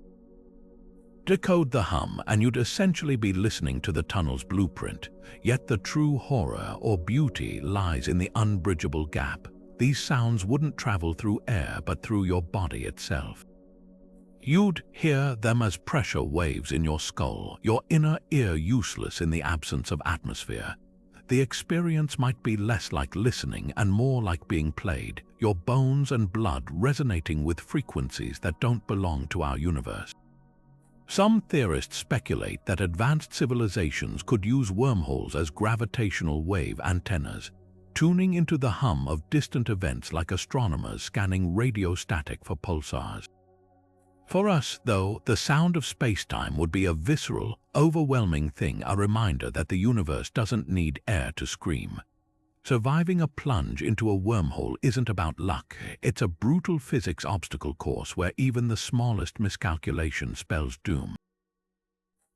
Decode the hum and you'd essentially be listening to the tunnel's blueprint, yet the true horror or beauty lies in the unbridgeable gap. These sounds wouldn't travel through air but through your body itself. You'd hear them as pressure waves in your skull, your inner ear useless in the absence of atmosphere. The experience might be less like listening and more like being played, your bones and blood resonating with frequencies that don't belong to our universe. Some theorists speculate that advanced civilizations could use wormholes as gravitational wave antennas, tuning into the hum of distant events like astronomers scanning radio static for pulsars. For us, though, the sound of spacetime would be a visceral, overwhelming thing, a reminder that the universe doesn't need air to scream. Surviving a plunge into a wormhole isn't about luck, it's a brutal physics obstacle course where even the smallest miscalculation spells doom.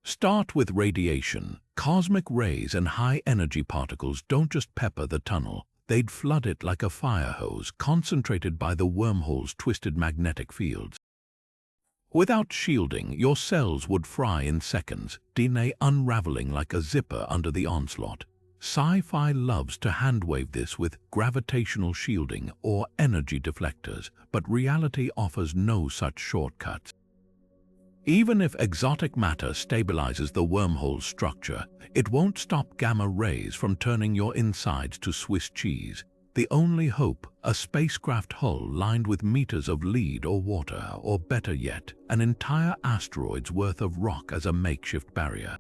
Start with radiation. Cosmic rays and high-energy particles don't just pepper the tunnel, they'd flood it like a fire hose, concentrated by the wormhole's twisted magnetic fields. Without shielding, your cells would fry in seconds, DNA unraveling like a zipper under the onslaught. Sci-fi loves to handwave this with gravitational shielding or energy deflectors, but reality offers no such shortcuts. Even if exotic matter stabilizes the wormhole's structure, it won't stop gamma rays from turning your insides to Swiss cheese. The only hope, a spacecraft hull lined with meters of lead or water, or better yet, an entire asteroid's worth of rock as a makeshift barrier.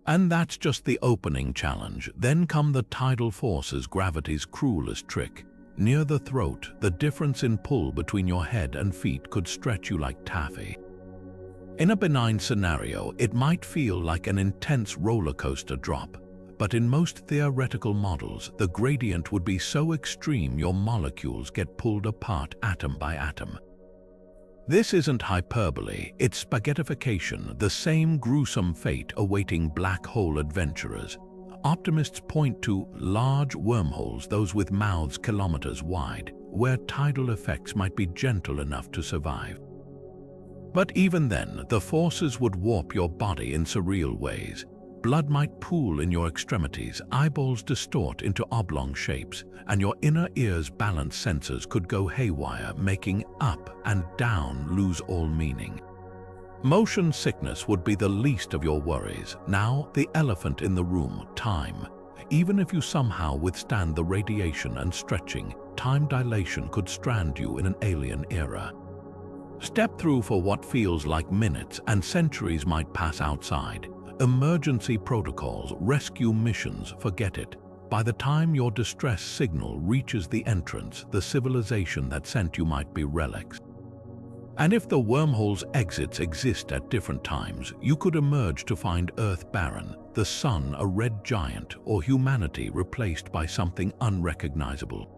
And that's just the opening challenge. Then come the tidal forces, gravity's cruelest trick. Near the throat, the difference in pull between your head and feet could stretch you like taffy. In a benign scenario, it might feel like an intense roller coaster drop, but in most theoretical models, the gradient would be so extreme your molecules get pulled apart atom by atom. This isn't hyperbole, it's spaghettification, the same gruesome fate awaiting black hole adventurers. Optimists point to large wormholes, those with mouths kilometers wide, where tidal effects might be gentle enough to survive. But even then, the forces would warp your body in surreal ways. Blood might pool in your extremities, eyeballs distort into oblong shapes, and your inner ear's balance sensors could go haywire, making up and down lose all meaning. Motion sickness would be the least of your worries. Now, the elephant in the room, time. Even if you somehow withstand the radiation and stretching, time dilation could strand you in an alien era. Step through for what feels like minutes and centuries might pass outside. Emergency protocols, rescue missions, forget it. By the time your distress signal reaches the entrance, the civilization that sent you might be relics. And if the wormhole's exits exist at different times, you could emerge to find Earth barren, the sun a red giant, or humanity replaced by something unrecognizable.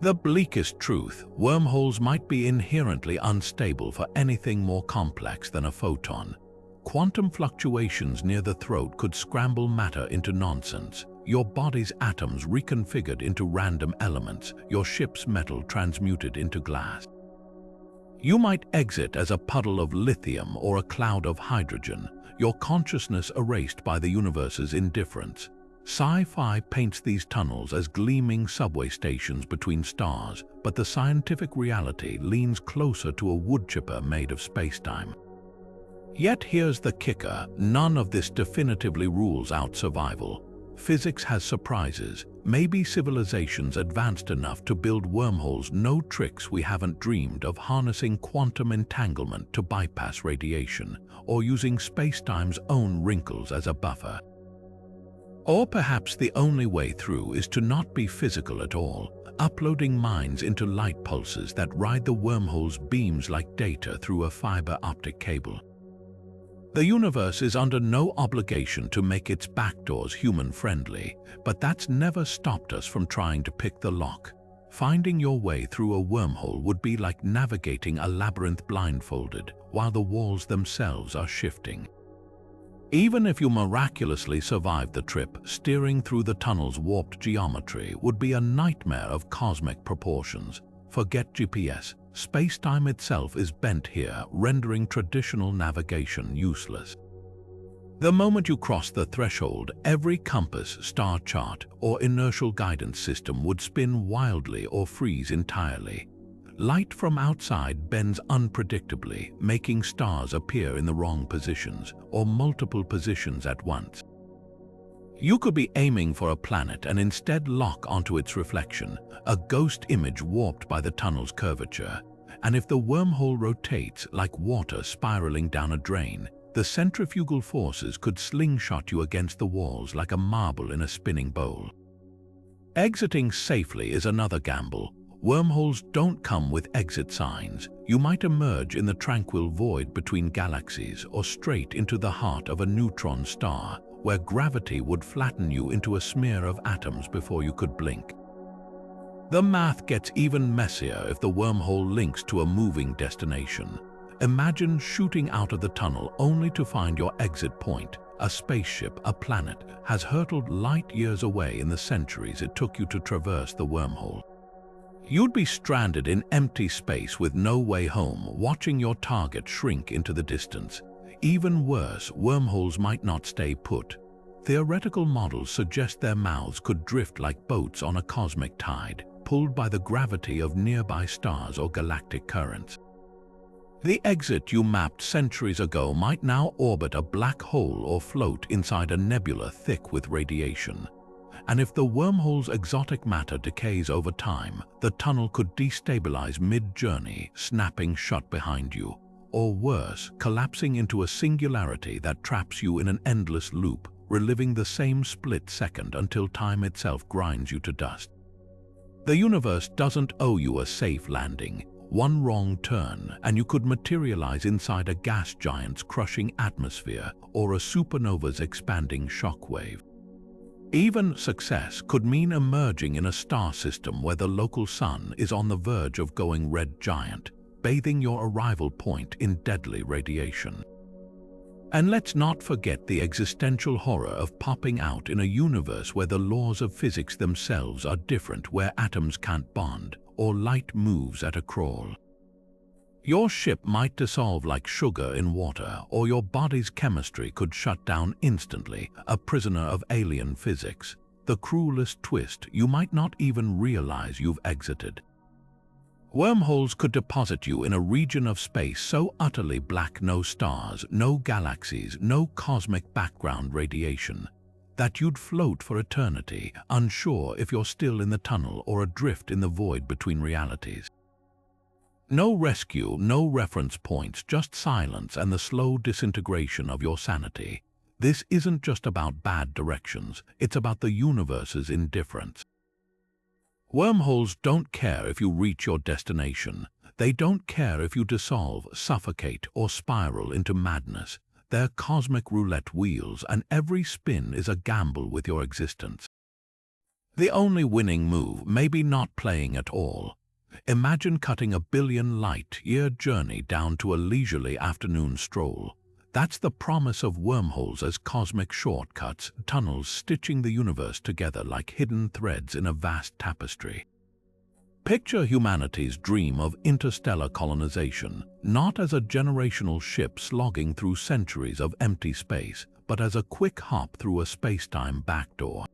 The bleakest truth, wormholes might be inherently unstable for anything more complex than a photon. Quantum fluctuations near the throat could scramble matter into nonsense, your body's atoms reconfigured into random elements, your ship's metal transmuted into glass. You might exit as a puddle of lithium or a cloud of hydrogen, your consciousness erased by the universe's indifference. Sci-fi paints these tunnels as gleaming subway stations between stars, but the scientific reality leans closer to a wood chipper made of spacetime. Yet here's the kicker, none of this definitively rules out survival. Physics has surprises. Maybe civilizations advanced enough to build wormholes know tricks we haven't dreamed of, harnessing quantum entanglement to bypass radiation, or using spacetime's own wrinkles as a buffer. Or perhaps the only way through is to not be physical at all, uploading minds into light pulses that ride the wormhole's beams like data through a fiber optic cable. The universe is under no obligation to make its backdoors human-friendly, but that's never stopped us from trying to pick the lock. Finding your way through a wormhole would be like navigating a labyrinth blindfolded, while the walls themselves are shifting. Even if you miraculously survived the trip, steering through the tunnel's warped geometry would be a nightmare of cosmic proportions. Forget GPS. Space-time itself is bent here, rendering traditional navigation useless. The moment you cross the threshold, every compass, star chart, or inertial guidance system would spin wildly or freeze entirely. Light from outside bends unpredictably, making stars appear in the wrong positions, or multiple positions at once. You could be aiming for a planet and instead lock onto its reflection, a ghost image warped by the tunnel's curvature. And if the wormhole rotates like water spiraling down a drain, the centrifugal forces could slingshot you against the walls like a marble in a spinning bowl. Exiting safely is another gamble. Wormholes don't come with exit signs. You might emerge in the tranquil void between galaxies or straight into the heart of a neutron star, where gravity would flatten you into a smear of atoms before you could blink. The math gets even messier if the wormhole links to a moving destination. Imagine shooting out of the tunnel only to find your exit point. A spaceship, a planet, has hurtled light years away in the centuries it took you to traverse the wormhole. You'd be stranded in empty space with no way home, watching your target shrink into the distance. Even worse, wormholes might not stay put. Theoretical models suggest their mouths could drift like boats on a cosmic tide, pulled by the gravity of nearby stars or galactic currents. The exit you mapped centuries ago might now orbit a black hole or float inside a nebula thick with radiation. And if the wormhole's exotic matter decays over time, the tunnel could destabilize mid-journey, snapping shut behind you, or worse, collapsing into a singularity that traps you in an endless loop, reliving the same split second until time itself grinds you to dust. The universe doesn't owe you a safe landing. One wrong turn, and you could materialize inside a gas giant's crushing atmosphere or a supernova's expanding shockwave. Even success could mean emerging in a star system where the local sun is on the verge of going red giant, bathing your arrival point in deadly radiation. And let's not forget the existential horror of popping out in a universe where the laws of physics themselves are different, where atoms can't bond, or light moves at a crawl. Your ship might dissolve like sugar in water, or your body's chemistry could shut down instantly, a prisoner of alien physics. The cruelest twist, you might not even realize you've exited. Wormholes could deposit you in a region of space so utterly black, no stars, no galaxies, no cosmic background radiation. that you'd float for eternity, unsure if you're still in the tunnel or adrift in the void between realities. No rescue, no reference points, just silence and the slow disintegration of your sanity. This isn't just about bad directions, it's about the universe's indifference. Wormholes don't care if you reach your destination. They don't care if you dissolve, suffocate, or spiral into madness. They're cosmic roulette wheels, and every spin is a gamble with your existence. The only winning move may be not playing at all. Imagine cutting a billion-light-year journey down to a leisurely afternoon stroll. That's the promise of wormholes as cosmic shortcuts, tunnels stitching the universe together like hidden threads in a vast tapestry. Picture humanity's dream of interstellar colonization, not as a generational ship slogging through centuries of empty space, but as a quick hop through a spacetime backdoor.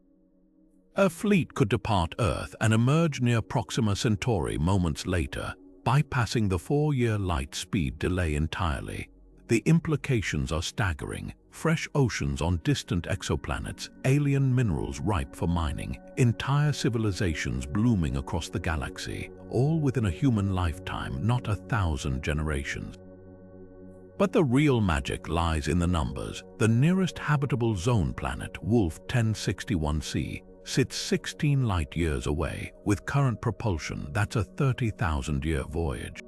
A fleet could depart Earth and emerge near Proxima Centauri moments later, bypassing the 4-year light speed delay entirely. The implications are staggering. Fresh oceans on distant exoplanets, alien minerals ripe for mining, entire civilizations blooming across the galaxy, all within a human lifetime, not 1,000 generations. But the real magic lies in the numbers. The nearest habitable zone planet, Wolf 1061c, sits 16 light-years away. With current propulsion, that's a 30,000-year voyage.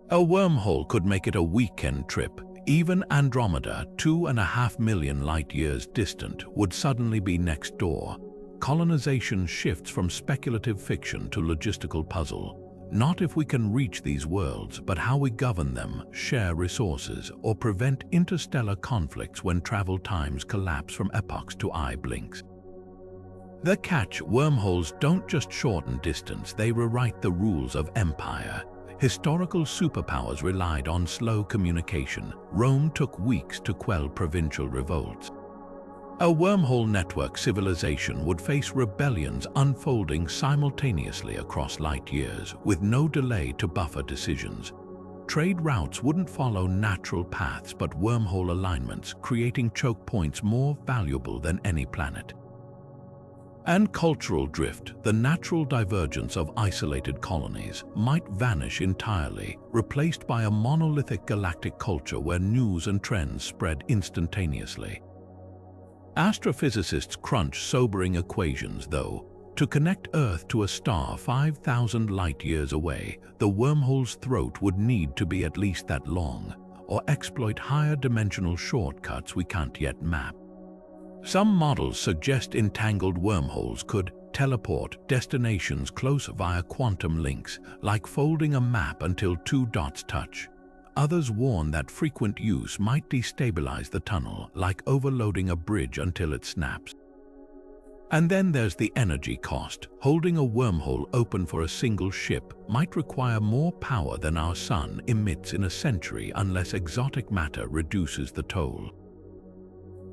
A wormhole could make it a weekend trip. Even Andromeda, 2.5 million light-years distant, would suddenly be next door. Colonization shifts from speculative fiction to logistical puzzle. Not if we can reach these worlds, but how we govern them, share resources, or prevent interstellar conflicts when travel times collapse from epochs to eye blinks. The catch: wormholes don't just shorten distance, they rewrite the rules of empire. Historical superpowers relied on slow communication. Rome took weeks to quell provincial revolts. A wormhole network civilization would face rebellions unfolding simultaneously across light years, with no delay to buffer decisions. Trade routes wouldn't follow natural paths but wormhole alignments, creating choke points more valuable than any planet. And cultural drift, the natural divergence of isolated colonies, might vanish entirely, replaced by a monolithic galactic culture where news and trends spread instantaneously. Astrophysicists crunch sobering equations, though. To connect Earth to a star 5,000 light-years away, the wormhole's throat would need to be at least that long, or exploit higher dimensional shortcuts we can't yet map. Some models suggest entangled wormholes could teleport destinations close via quantum links, like folding a map until 2 dots touch. Others warn that frequent use might destabilize the tunnel, like overloading a bridge until it snaps. And then there's the energy cost. Holding a wormhole open for a single ship might require more power than our sun emits in a century unless exotic matter reduces the toll.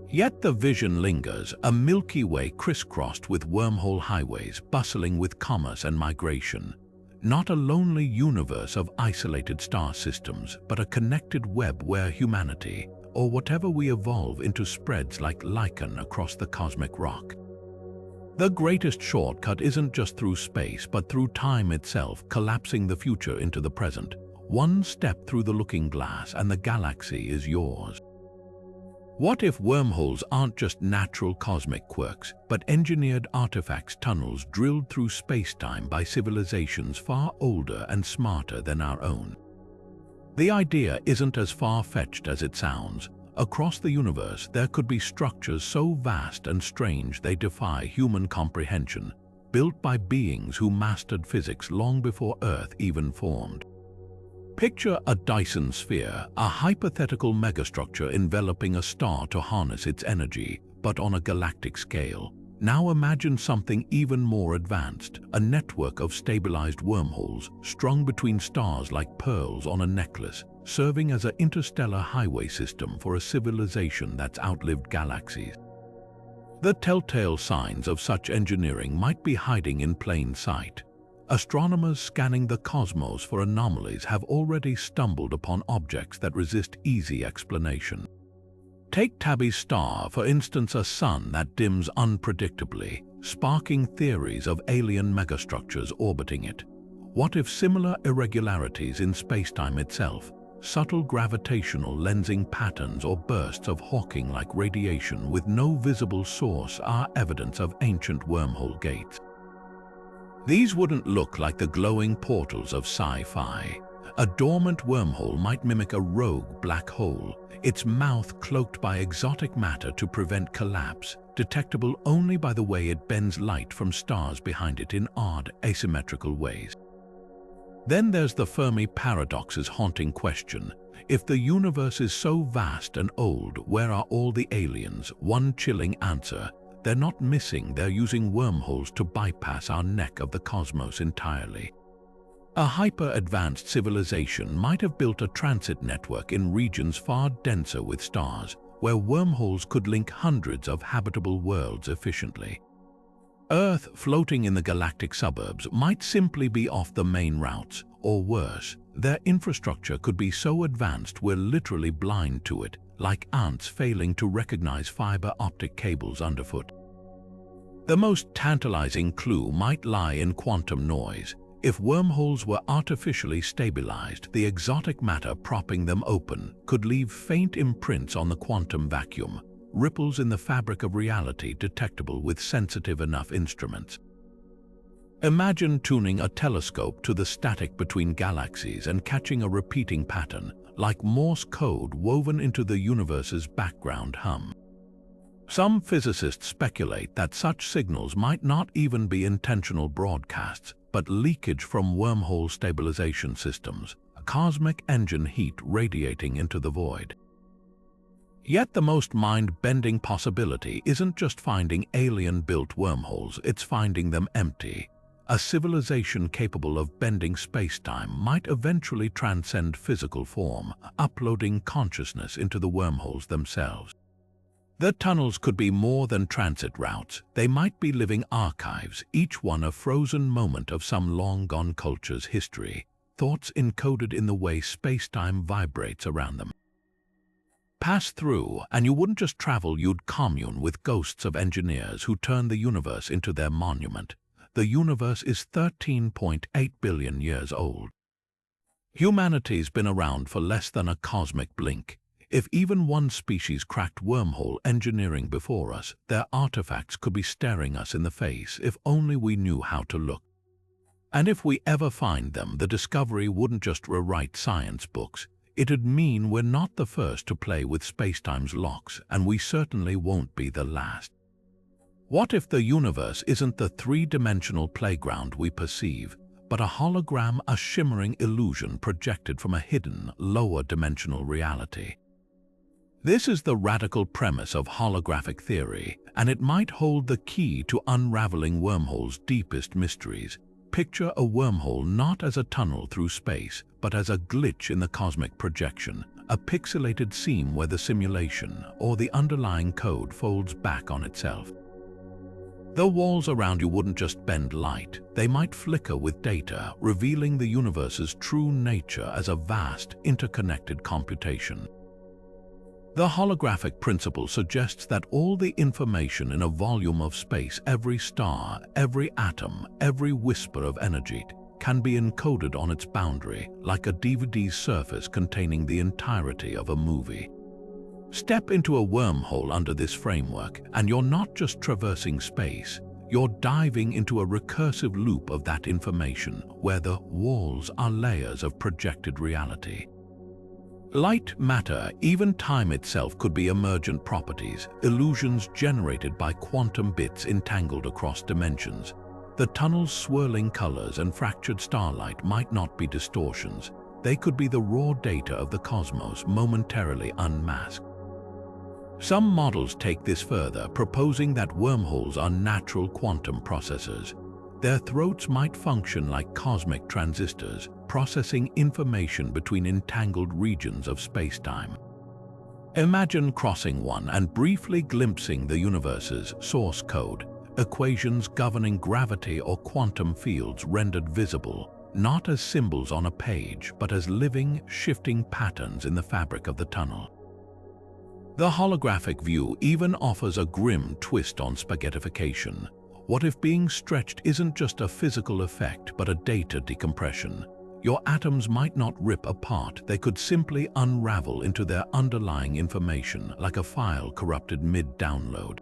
Yet the vision lingers, a Milky Way crisscrossed with wormhole highways, bustling with commerce and migration. Not a lonely universe of isolated star systems, but a connected web where humanity, or whatever we evolve into, spreads like lichen across the cosmic rock. The greatest shortcut isn't just through space, but through time itself, collapsing the future into the present. One step through the looking glass and the galaxy is yours. What if wormholes aren't just natural cosmic quirks, but engineered artifacts, tunnels drilled through space-time by civilizations far older and smarter than our own? The idea isn't as far-fetched as it sounds. Across the universe, there could be structures so vast and strange they defy human comprehension, built by beings who mastered physics long before Earth even formed. Picture a Dyson sphere, a hypothetical megastructure enveloping a star to harness its energy, but on a galactic scale. Now imagine something even more advanced, a network of stabilized wormholes, strung between stars like pearls on a necklace, serving as an interstellar highway system for a civilization that's outlived galaxies. The telltale signs of such engineering might be hiding in plain sight. Astronomers scanning the cosmos for anomalies have already stumbled upon objects that resist easy explanation. Take Tabby's star, for instance, a sun that dims unpredictably, sparking theories of alien megastructures orbiting it. What if similar irregularities in spacetime itself, subtle gravitational lensing patterns or bursts of Hawking-like radiation with no visible source are evidence of ancient wormhole gates? These wouldn't look like the glowing portals of sci-fi. A dormant wormhole might mimic a rogue black hole, its mouth cloaked by exotic matter to prevent collapse, detectable only by the way it bends light from stars behind it in odd, asymmetrical ways. Then there's the Fermi paradox's haunting question. If the universe is so vast and old, where are all the aliens? One chilling answer: they're not missing, they're using wormholes to bypass our neck of the cosmos entirely. A hyper-advanced civilization might have built a transit network in regions far denser with stars, where wormholes could link hundreds of habitable worlds efficiently. Earth, floating in the galactic suburbs, might simply be off the main routes, or worse, their infrastructure could be so advanced we're literally blind to it, like ants failing to recognize fiber optic cables underfoot. The most tantalizing clue might lie in quantum noise. If wormholes were artificially stabilized, the exotic matter propping them open could leave faint imprints on the quantum vacuum, ripples in the fabric of reality detectable with sensitive enough instruments. Imagine tuning a telescope to the static between galaxies and catching a repeating pattern, like Morse code woven into the universe's background hum. Some physicists speculate that such signals might not even be intentional broadcasts, but leakage from wormhole stabilization systems, a cosmic engine heat radiating into the void. Yet the most mind-bending possibility isn't just finding alien-built wormholes, it's finding them empty. A civilization capable of bending space-time might eventually transcend physical form, uploading consciousness into the wormholes themselves. The tunnels could be more than transit routes. They might be living archives, each one a frozen moment of some long-gone culture's history, thoughts encoded in the way space-time vibrates around them. Pass through, and you wouldn't just travel, you'd commune with ghosts of engineers who turned the universe into their monument. The universe is 13.8 billion years old. Humanity's been around for less than a cosmic blink. If even one species cracked wormhole engineering before us, their artifacts could be staring us in the face if only we knew how to look. And if we ever find them, the discovery wouldn't just rewrite science books. It'd mean we're not the first to play with spacetime's locks, and we certainly won't be the last. What if the universe isn't the three-dimensional playground we perceive, but a hologram, a shimmering illusion projected from a hidden, lower-dimensional reality? This is the radical premise of holographic theory, and it might hold the key to unraveling wormholes' deepest mysteries. Picture a wormhole not as a tunnel through space, but as a glitch in the cosmic projection, a pixelated seam where the simulation or the underlying code folds back on itself. The walls around you wouldn't just bend light, they might flicker with data, revealing the universe's true nature as a vast, interconnected computation. The holographic principle suggests that all the information in a volume of space, every star, every atom, every whisper of energy, can be encoded on its boundary, like a DVD's surface containing the entirety of a movie. Step into a wormhole under this framework, and you're not just traversing space, you're diving into a recursive loop of that information, where the walls are layers of projected reality. Light, matter, even time itself could be emergent properties, illusions generated by quantum bits entangled across dimensions. The tunnel's swirling colors and fractured starlight might not be distortions. They could be the raw data of the cosmos momentarily unmasked. Some models take this further, proposing that wormholes are natural quantum processors. Their throats might function like cosmic transistors, processing information between entangled regions of space-time. Imagine crossing one and briefly glimpsing the universe's source code, equations governing gravity or quantum fields rendered visible, not as symbols on a page, but as living, shifting patterns in the fabric of the tunnel. The holographic view even offers a grim twist on spaghettification. What if being stretched isn't just a physical effect but a data decompression? Your atoms might not rip apart, they could simply unravel into their underlying information like a file corrupted mid-download.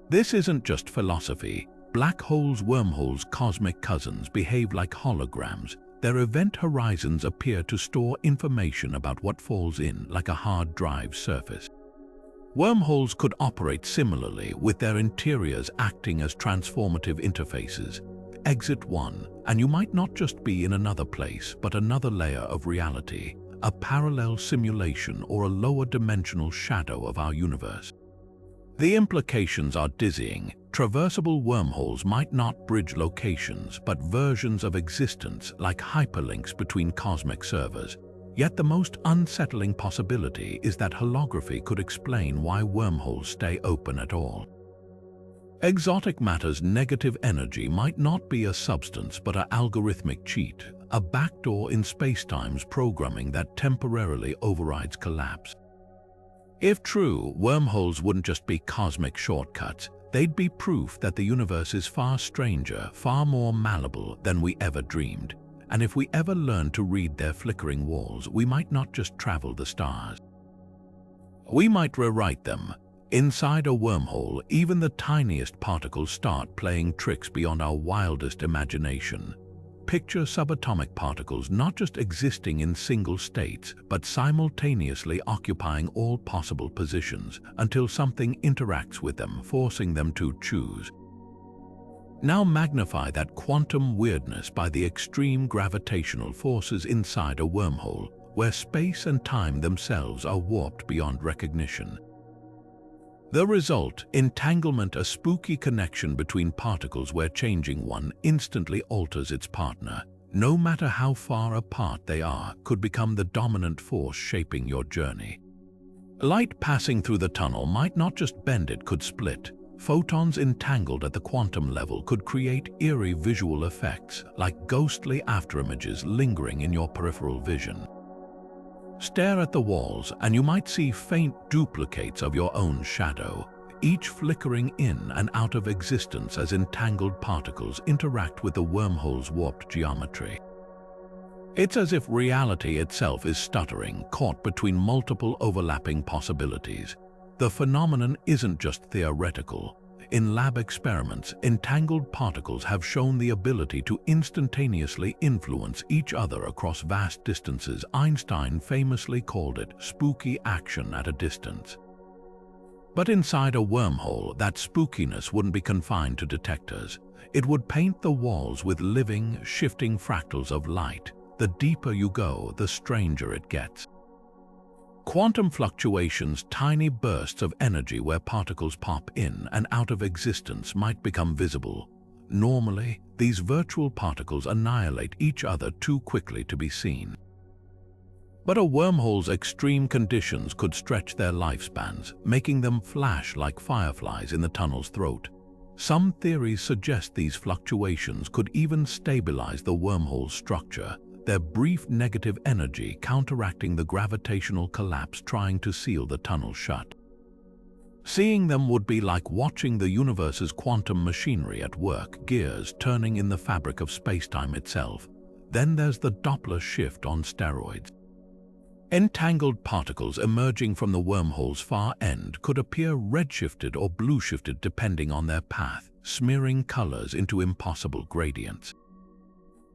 This isn't just philosophy. Black holes, wormholes, cosmic cousins behave like holograms. Their event horizons appear to store information about what falls in, like a hard drive surface. Wormholes could operate similarly, with their interiors acting as transformative interfaces. Exit one, and you might not just be in another place, but another layer of reality, a parallel simulation or a lower dimensional shadow of our universe. The implications are dizzying. Traversable wormholes might not bridge locations, but versions of existence like hyperlinks between cosmic servers. Yet the most unsettling possibility is that holography could explain why wormholes stay open at all. Exotic matter's negative energy might not be a substance but an algorithmic cheat, a backdoor in spacetime's programming that temporarily overrides collapse. If true, wormholes wouldn't just be cosmic shortcuts, they'd be proof that the universe is far stranger, far more malleable than we ever dreamed. And if we ever learn to read their flickering walls, we might not just travel the stars. We might rewrite them. Inside a wormhole, even the tiniest particles start playing tricks beyond our wildest imagination. Picture subatomic particles not just existing in single states, but simultaneously occupying all possible positions until something interacts with them, forcing them to choose. Now magnify that quantum weirdness by the extreme gravitational forces inside a wormhole, where space and time themselves are warped beyond recognition. The result, entanglement, a spooky connection between particles where changing one instantly alters its partner. No matter how far apart they are, could become the dominant force shaping your journey. Light passing through the tunnel might not just bend, it could split. Photons entangled at the quantum level could create eerie visual effects, like ghostly afterimages lingering in your peripheral vision. Stare at the walls, and you might see faint duplicates of your own shadow, each flickering in and out of existence as entangled particles interact with the wormhole's warped geometry. It's as if reality itself is stuttering, caught between multiple overlapping possibilities. The phenomenon isn't just theoretical. In lab experiments, entangled particles have shown the ability to instantaneously influence each other across vast distances. Einstein famously called it spooky action at a distance. But inside a wormhole, that spookiness wouldn't be confined to detectors. It would paint the walls with living, shifting fractals of light. The deeper you go, the stranger it gets. Quantum fluctuations, tiny bursts of energy where particles pop in and out of existence, might become visible. Normally, these virtual particles annihilate each other too quickly to be seen. But a wormhole's extreme conditions could stretch their lifespans, making them flash like fireflies in the tunnel's throat. Some theories suggest these fluctuations could even stabilize the wormhole's structure, their brief negative energy counteracting the gravitational collapse trying to seal the tunnel shut. Seeing them would be like watching the universe's quantum machinery at work, gears turning in the fabric of spacetime itself. Then there's the Doppler shift on steroids. Entangled particles emerging from the wormhole's far end could appear redshifted or blue-shifted depending on their path, smearing colors into impossible gradients.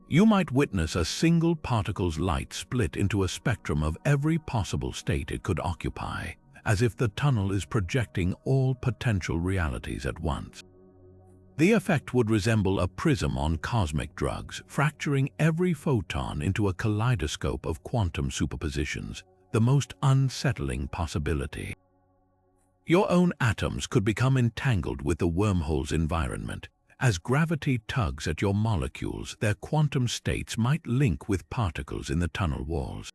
You might witness a single particle's light split into a spectrum of every possible state it could occupy, as if the tunnel is projecting all potential realities at once. The effect would resemble a prism on cosmic drugs, fracturing every photon into a kaleidoscope of quantum superpositions, the most unsettling possibility. Your own atoms could become entangled with the wormhole's environment. As gravity tugs at your molecules, their quantum states might link with particles in the tunnel walls.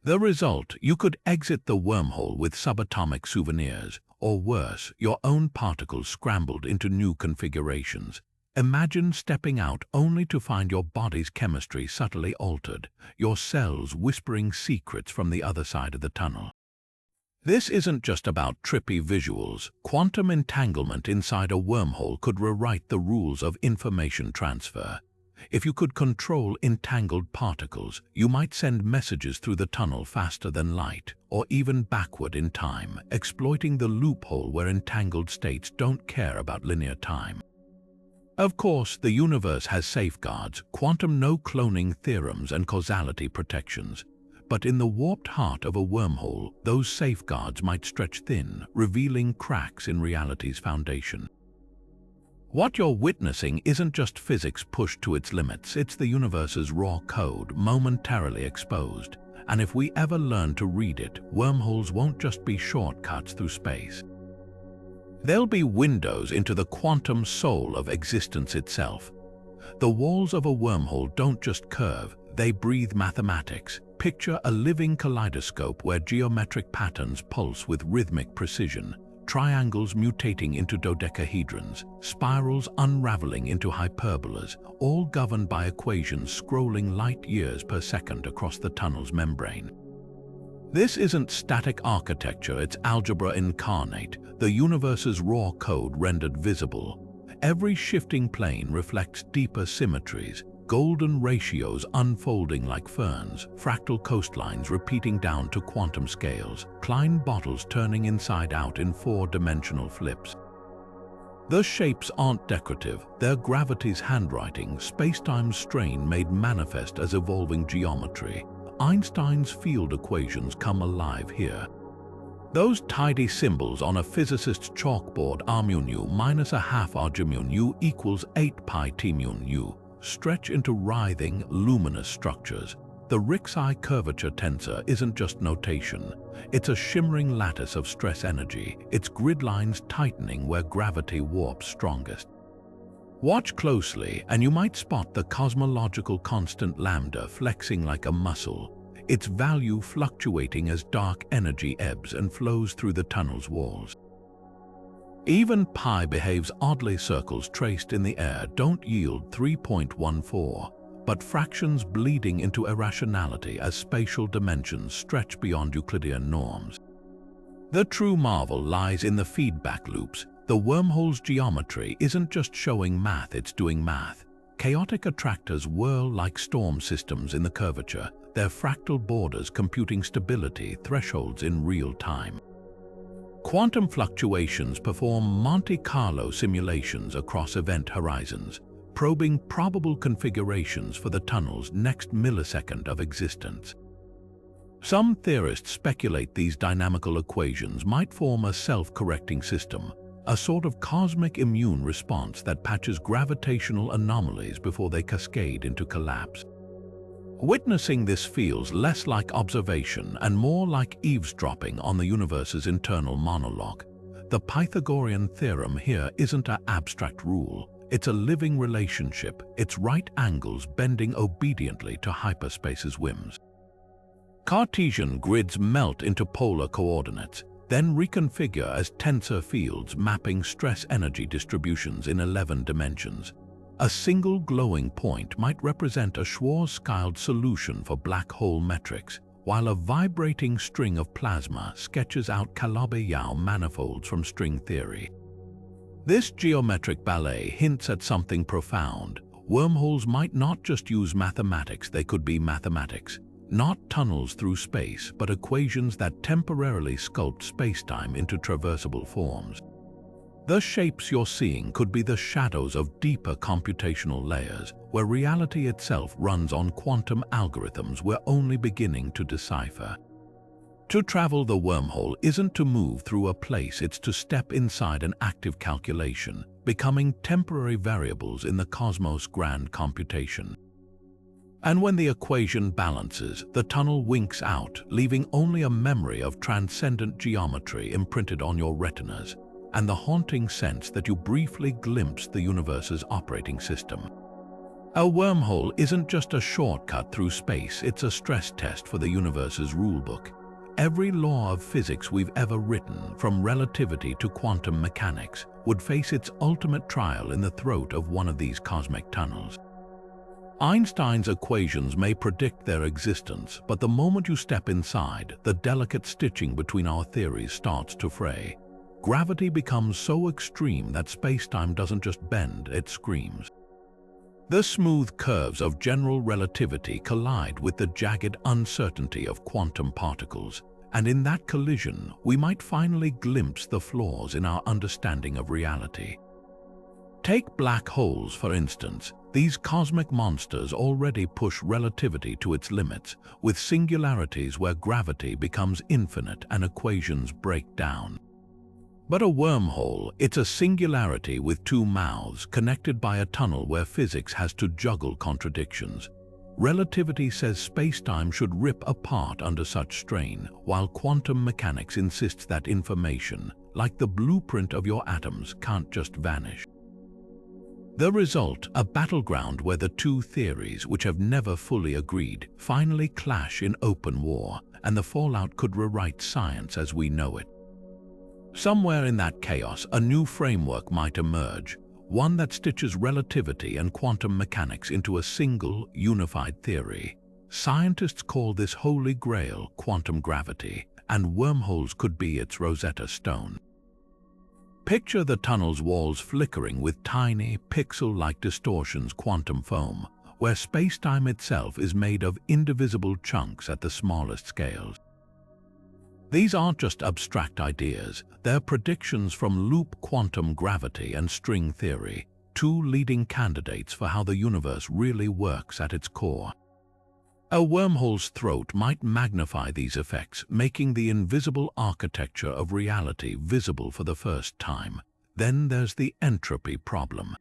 The result, you could exit the wormhole with subatomic souvenirs, or worse, your own particles scrambled into new configurations. Imagine stepping out only to find your body's chemistry subtly altered, your cells whispering secrets from the other side of the tunnel. This isn't just about trippy visuals. Quantum entanglement inside a wormhole could rewrite the rules of information transfer. If you could control entangled particles, you might send messages through the tunnel faster than light, or even backward in time, exploiting the loophole where entangled states don't care about linear time. Of course, the universe has safeguards, quantum no-cloning theorems and causality protections. But in the warped heart of a wormhole, those safeguards might stretch thin, revealing cracks in reality's foundation. What you're witnessing isn't just physics pushed to its limits, it's the universe's raw code momentarily exposed. And if we ever learn to read it, wormholes won't just be shortcuts through space. They'll be windows into the quantum soul of existence itself. The walls of a wormhole don't just curve, they breathe mathematics. Picture a living kaleidoscope where geometric patterns pulse with rhythmic precision, triangles mutating into dodecahedrons, spirals unraveling into hyperbolas, all governed by equations scrolling light years per second across the tunnel's membrane. This isn't static architecture, it's algebra incarnate, the universe's raw code rendered visible. Every shifting plane reflects deeper symmetries, golden ratios unfolding like ferns, fractal coastlines repeating down to quantum scales, Klein bottles turning inside out in four-dimensional flips. The shapes aren't decorative, they're gravity's handwriting, spacetime's strain made manifest as evolving geometry. Einstein's field equations come alive here. Those tidy symbols on a physicist's chalkboard, r mu nu minus a half r g mu nu equals 8 pi t mu nu, stretch into writhing, luminous structures. The Ricci curvature tensor isn't just notation. It's a shimmering lattice of stress energy, its grid lines tightening where gravity warps strongest. Watch closely and you might spot the cosmological constant lambda flexing like a muscle, its value fluctuating as dark energy ebbs and flows through the tunnel's walls. Even pi behaves oddly. Circles traced in the air don't yield 3.14, but fractions bleeding into irrationality as spatial dimensions stretch beyond Euclidean norms. The true marvel lies in the feedback loops. The wormhole's geometry isn't just showing math, it's doing math. Chaotic attractors whirl like storm systems in the curvature, their fractal borders computing stability thresholds in real time. Quantum fluctuations perform Monte Carlo simulations across event horizons, probing probable configurations for the tunnel's next millisecond of existence. Some theorists speculate these dynamical equations might form a self-correcting system, a sort of cosmic immune response that patches gravitational anomalies before they cascade into collapse. Witnessing this feels less like observation and more like eavesdropping on the universe's internal monologue. The Pythagorean theorem here isn't an abstract rule, it's a living relationship, its right angles bending obediently to hyperspace's whims. Cartesian grids melt into polar coordinates, then reconfigure as tensor fields mapping stress-energy distributions in 11 dimensions. A single glowing point might represent a Schwarzschild solution for black hole metrics, while a vibrating string of plasma sketches out Calabi-Yau manifolds from string theory. This geometric ballet hints at something profound. Wormholes might not just use mathematics, they could be mathematics. Not tunnels through space, but equations that temporarily sculpt spacetime into traversable forms. The shapes you're seeing could be the shadows of deeper computational layers, where reality itself runs on quantum algorithms we're only beginning to decipher. To travel the wormhole isn't to move through a place, it's to step inside an active calculation, becoming temporary variables in the cosmos' grand computation. And when the equation balances, the tunnel winks out, leaving only a memory of transcendent geometry imprinted on your retinas, and the haunting sense that you briefly glimpsed the universe's operating system. A wormhole isn't just a shortcut through space, it's a stress test for the universe's rulebook. Every law of physics we've ever written, from relativity to quantum mechanics, would face its ultimate trial in the throat of one of these cosmic tunnels. Einstein's equations may predict their existence, but the moment you step inside, the delicate stitching between our theories starts to fray. Gravity becomes so extreme that space-time doesn't just bend, it screams. The smooth curves of general relativity collide with the jagged uncertainty of quantum particles, and in that collision, we might finally glimpse the flaws in our understanding of reality. Take black holes, for instance. These cosmic monsters already push relativity to its limits, with singularities where gravity becomes infinite and equations break down. But a wormhole, it's a singularity with two mouths connected by a tunnel where physics has to juggle contradictions. Relativity says space-time should rip apart under such strain, while quantum mechanics insists that information, like the blueprint of your atoms, can't just vanish. The result, a battleground where the two theories, which have never fully agreed, finally clash in open war, and the fallout could rewrite science as we know it. Somewhere in that chaos, a new framework might emerge, one that stitches relativity and quantum mechanics into a single, unified theory. Scientists call this holy grail quantum gravity, and wormholes could be its Rosetta Stone. Picture the tunnel's walls flickering with tiny, pixel-like distortions, quantum foam, where space-time itself is made of indivisible chunks at the smallest scales. These aren't just abstract ideas, they're predictions from loop quantum gravity and string theory, two leading candidates for how the universe really works at its core. A wormhole's throat might magnify these effects, making the invisible architecture of reality visible for the first time. Then there's the entropy problem.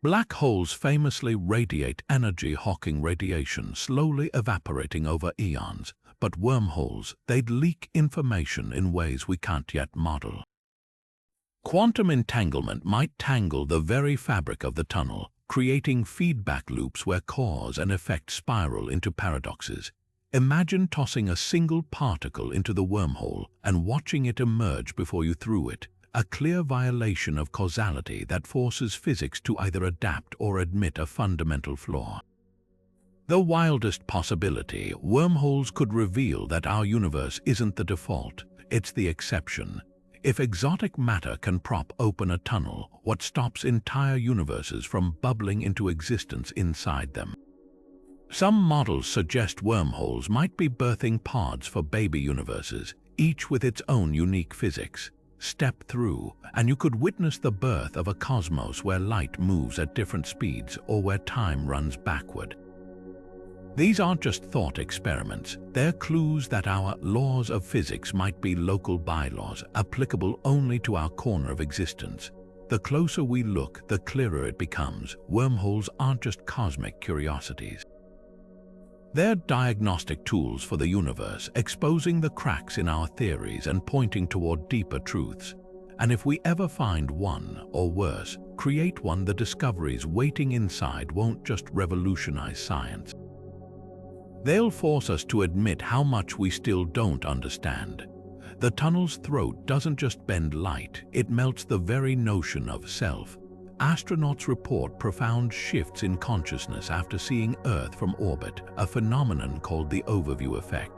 Black holes famously radiate energy, Hawking radiation, slowly evaporating over eons. But wormholes, they'd leak information in ways we can't yet model. Quantum entanglement might tangle the very fabric of the tunnel, creating feedback loops where cause and effect spiral into paradoxes. Imagine tossing a single particle into the wormhole and watching it emerge before you threw it, a clear violation of causality that forces physics to either adapt or admit a fundamental flaw. The wildest possibility, wormholes could reveal that our universe isn't the default, it's the exception. If exotic matter can prop open a tunnel, what stops entire universes from bubbling into existence inside them? Some models suggest wormholes might be birthing pods for baby universes, each with its own unique physics. Step through, and you could witness the birth of a cosmos where light moves at different speeds or where time runs backward. These aren't just thought experiments, they're clues that our laws of physics might be local bylaws, applicable only to our corner of existence. The closer we look, the clearer it becomes. Wormholes aren't just cosmic curiosities. They're diagnostic tools for the universe, exposing the cracks in our theories and pointing toward deeper truths. And if we ever find one, or worse, create one, the discoveries waiting inside won't just revolutionize science. They'll force us to admit how much we still don't understand. The tunnel's throat doesn't just bend light, it melts the very notion of self. Astronauts report profound shifts in consciousness after seeing Earth from orbit, a phenomenon called the overview effect.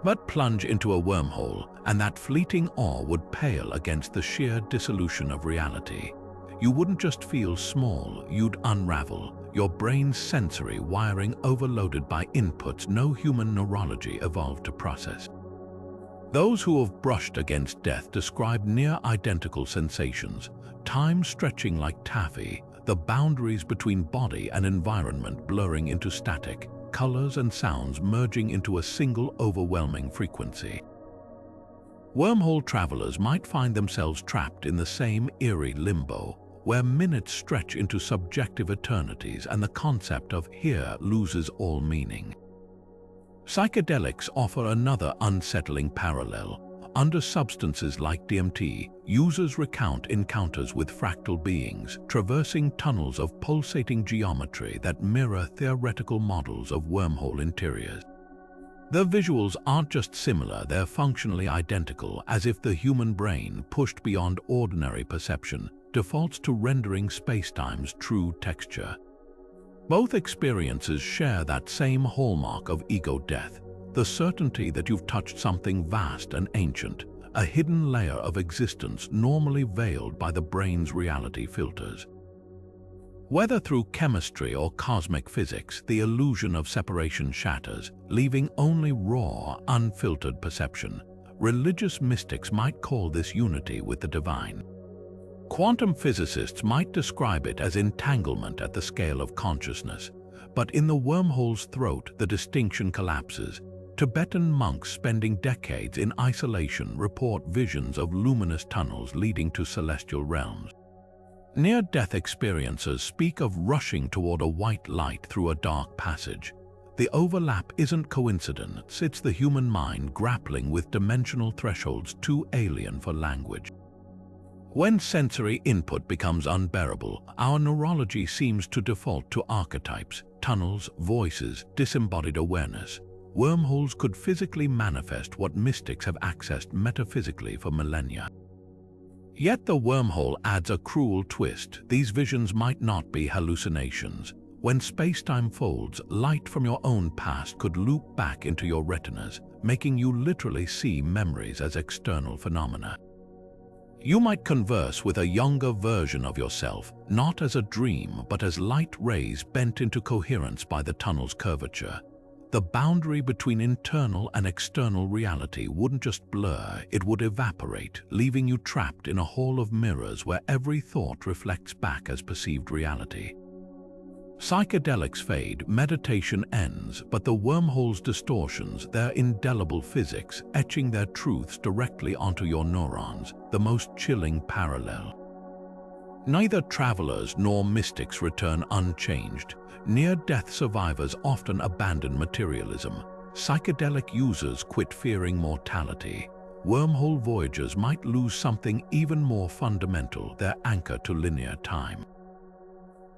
But plunge into a wormhole, and that fleeting awe would pale against the sheer dissolution of reality. You wouldn't just feel small, you'd unravel, your brain's sensory wiring overloaded by inputs no human neurology evolved to process. Those who have brushed against death describe near-identical sensations, time stretching like taffy, the boundaries between body and environment blurring into static, colors and sounds merging into a single overwhelming frequency. Wormhole travelers might find themselves trapped in the same eerie limbo, where minutes stretch into subjective eternities and the concept of here loses all meaning. Psychedelics offer another unsettling parallel. Under substances like DMT, users recount encounters with fractal beings, traversing tunnels of pulsating geometry that mirror theoretical models of wormhole interiors. The visuals aren't just similar, they're functionally identical, as if the human brain, pushed beyond ordinary perception, defaults to rendering spacetime's true texture. Both experiences share that same hallmark of ego death, the certainty that you've touched something vast and ancient, a hidden layer of existence normally veiled by the brain's reality filters. Whether through chemistry or cosmic physics, the illusion of separation shatters, leaving only raw, unfiltered perception. Religious mystics might call this unity with the divine. Quantum physicists might describe it as entanglement at the scale of consciousness, but in the wormhole's throat, the distinction collapses. Tibetan monks spending decades in isolation report visions of luminous tunnels leading to celestial realms. Near-death experiencers speak of rushing toward a white light through a dark passage. The overlap isn't coincidence, it's the human mind grappling with dimensional thresholds too alien for language. When sensory input becomes unbearable, our neurology seems to default to archetypes, tunnels, voices, disembodied awareness. Wormholes could physically manifest what mystics have accessed metaphysically for millennia. Yet the wormhole adds a cruel twist. These visions might not be hallucinations. When spacetime folds, light from your own past could loop back into your retinas, making you literally see memories as external phenomena. You might converse with a younger version of yourself, not as a dream, but as light rays bent into coherence by the tunnel's curvature. The boundary between internal and external reality wouldn't just blur, it would evaporate, leaving you trapped in a hall of mirrors where every thought reflects back as perceived reality. Psychedelics fade, meditation ends, but the wormhole's distortions, their indelible physics, etching their truths directly onto your neurons, the most chilling parallel. Neither travelers nor mystics return unchanged. Near-death survivors often abandon materialism. Psychedelic users quit fearing mortality. Wormhole voyagers might lose something even more fundamental, their anchor to linear time.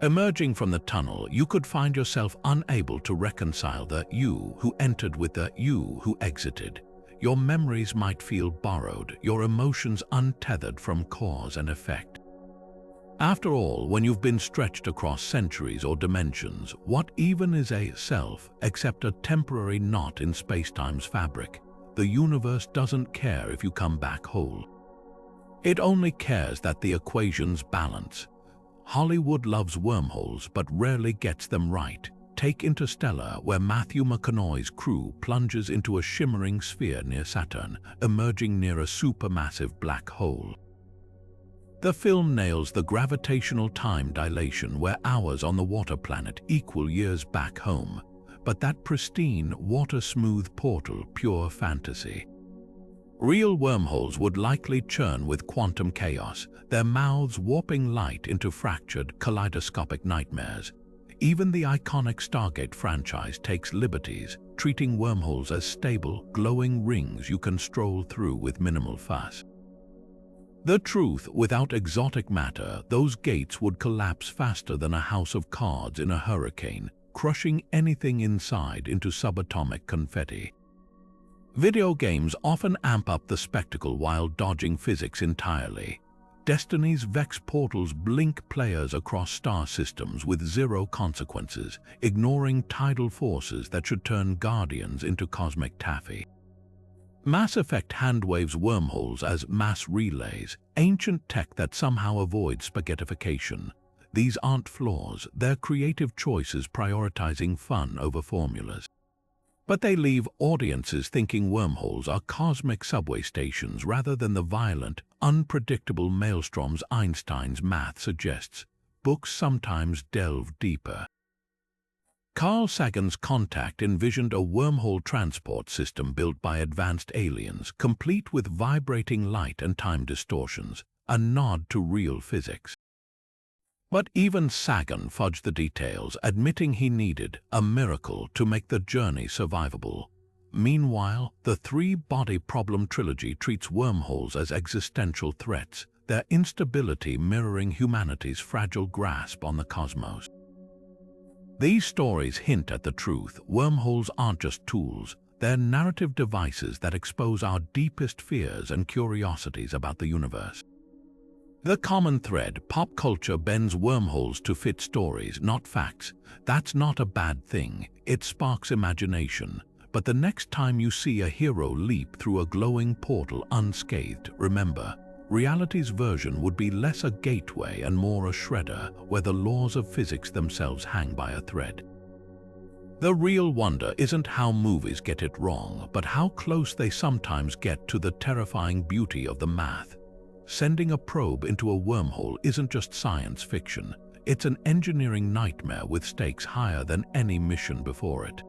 Emerging from the tunnel, you could find yourself unable to reconcile the you who entered with the you who exited. Your memories might feel borrowed, your emotions untethered from cause and effect. After all, when you've been stretched across centuries or dimensions, what even is a self except a temporary knot in spacetime's fabric? The universe doesn't care if you come back whole. It only cares that the equations balance. Hollywood loves wormholes but rarely gets them right. Take Interstellar, where Matthew McConaughey's crew plunges into a shimmering sphere near Saturn, emerging near a supermassive black hole. The film nails the gravitational time dilation where hours on the water planet equal years back home, but that pristine, water-smooth portal, pure fantasy. Real wormholes would likely churn with quantum chaos, their mouths warping light into fractured, kaleidoscopic nightmares. Even the iconic Stargate franchise takes liberties, treating wormholes as stable, glowing rings you can stroll through with minimal fuss. The truth, without exotic matter, those gates would collapse faster than a house of cards in a hurricane, crushing anything inside into subatomic confetti. Video games often amp up the spectacle while dodging physics entirely. Destiny's Vex portals blink players across star systems with zero consequences, ignoring tidal forces that should turn guardians into cosmic taffy. Mass Effect handwaves wormholes as mass relays, ancient tech that somehow avoids spaghettification. These aren't flaws, they're creative choices prioritizing fun over formulas. But they leave audiences thinking wormholes are cosmic subway stations rather than the violent, unpredictable maelstroms Einstein's math suggests. Books sometimes delve deeper. Carl Sagan's Contact envisioned a wormhole transport system built by advanced aliens, complete with vibrating light and time distortions, a nod to real physics. But even Sagan fudged the details, admitting he needed a miracle to make the journey survivable. Meanwhile, the three-body problem trilogy treats wormholes as existential threats, their instability mirroring humanity's fragile grasp on the cosmos. These stories hint at the truth. Wormholes aren't just tools, they're narrative devices that expose our deepest fears and curiosities about the universe. The common thread: pop culture bends wormholes to fit stories, not facts. That's not a bad thing. It sparks imagination. But the next time you see a hero leap through a glowing portal unscathed, remember, reality's version would be less a gateway and more a shredder, where the laws of physics themselves hang by a thread. The real wonder isn't how movies get it wrong, but how close they sometimes get to the terrifying beauty of the math. Sending a probe into a wormhole isn't just science fiction. It's an engineering nightmare with stakes higher than any mission before it.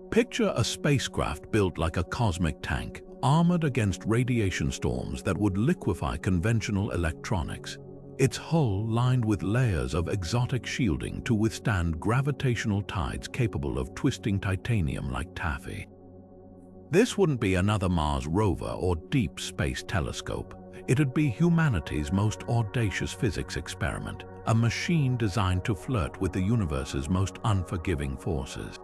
Picture a spacecraft built like a cosmic tank, armored against radiation storms that would liquefy conventional electronics. Its hull lined with layers of exotic shielding to withstand gravitational tides capable of twisting titanium like taffy. This wouldn't be another Mars rover or deep space telescope. It'd be humanity's most audacious physics experiment, a machine designed to flirt with the universe's most unforgiving forces.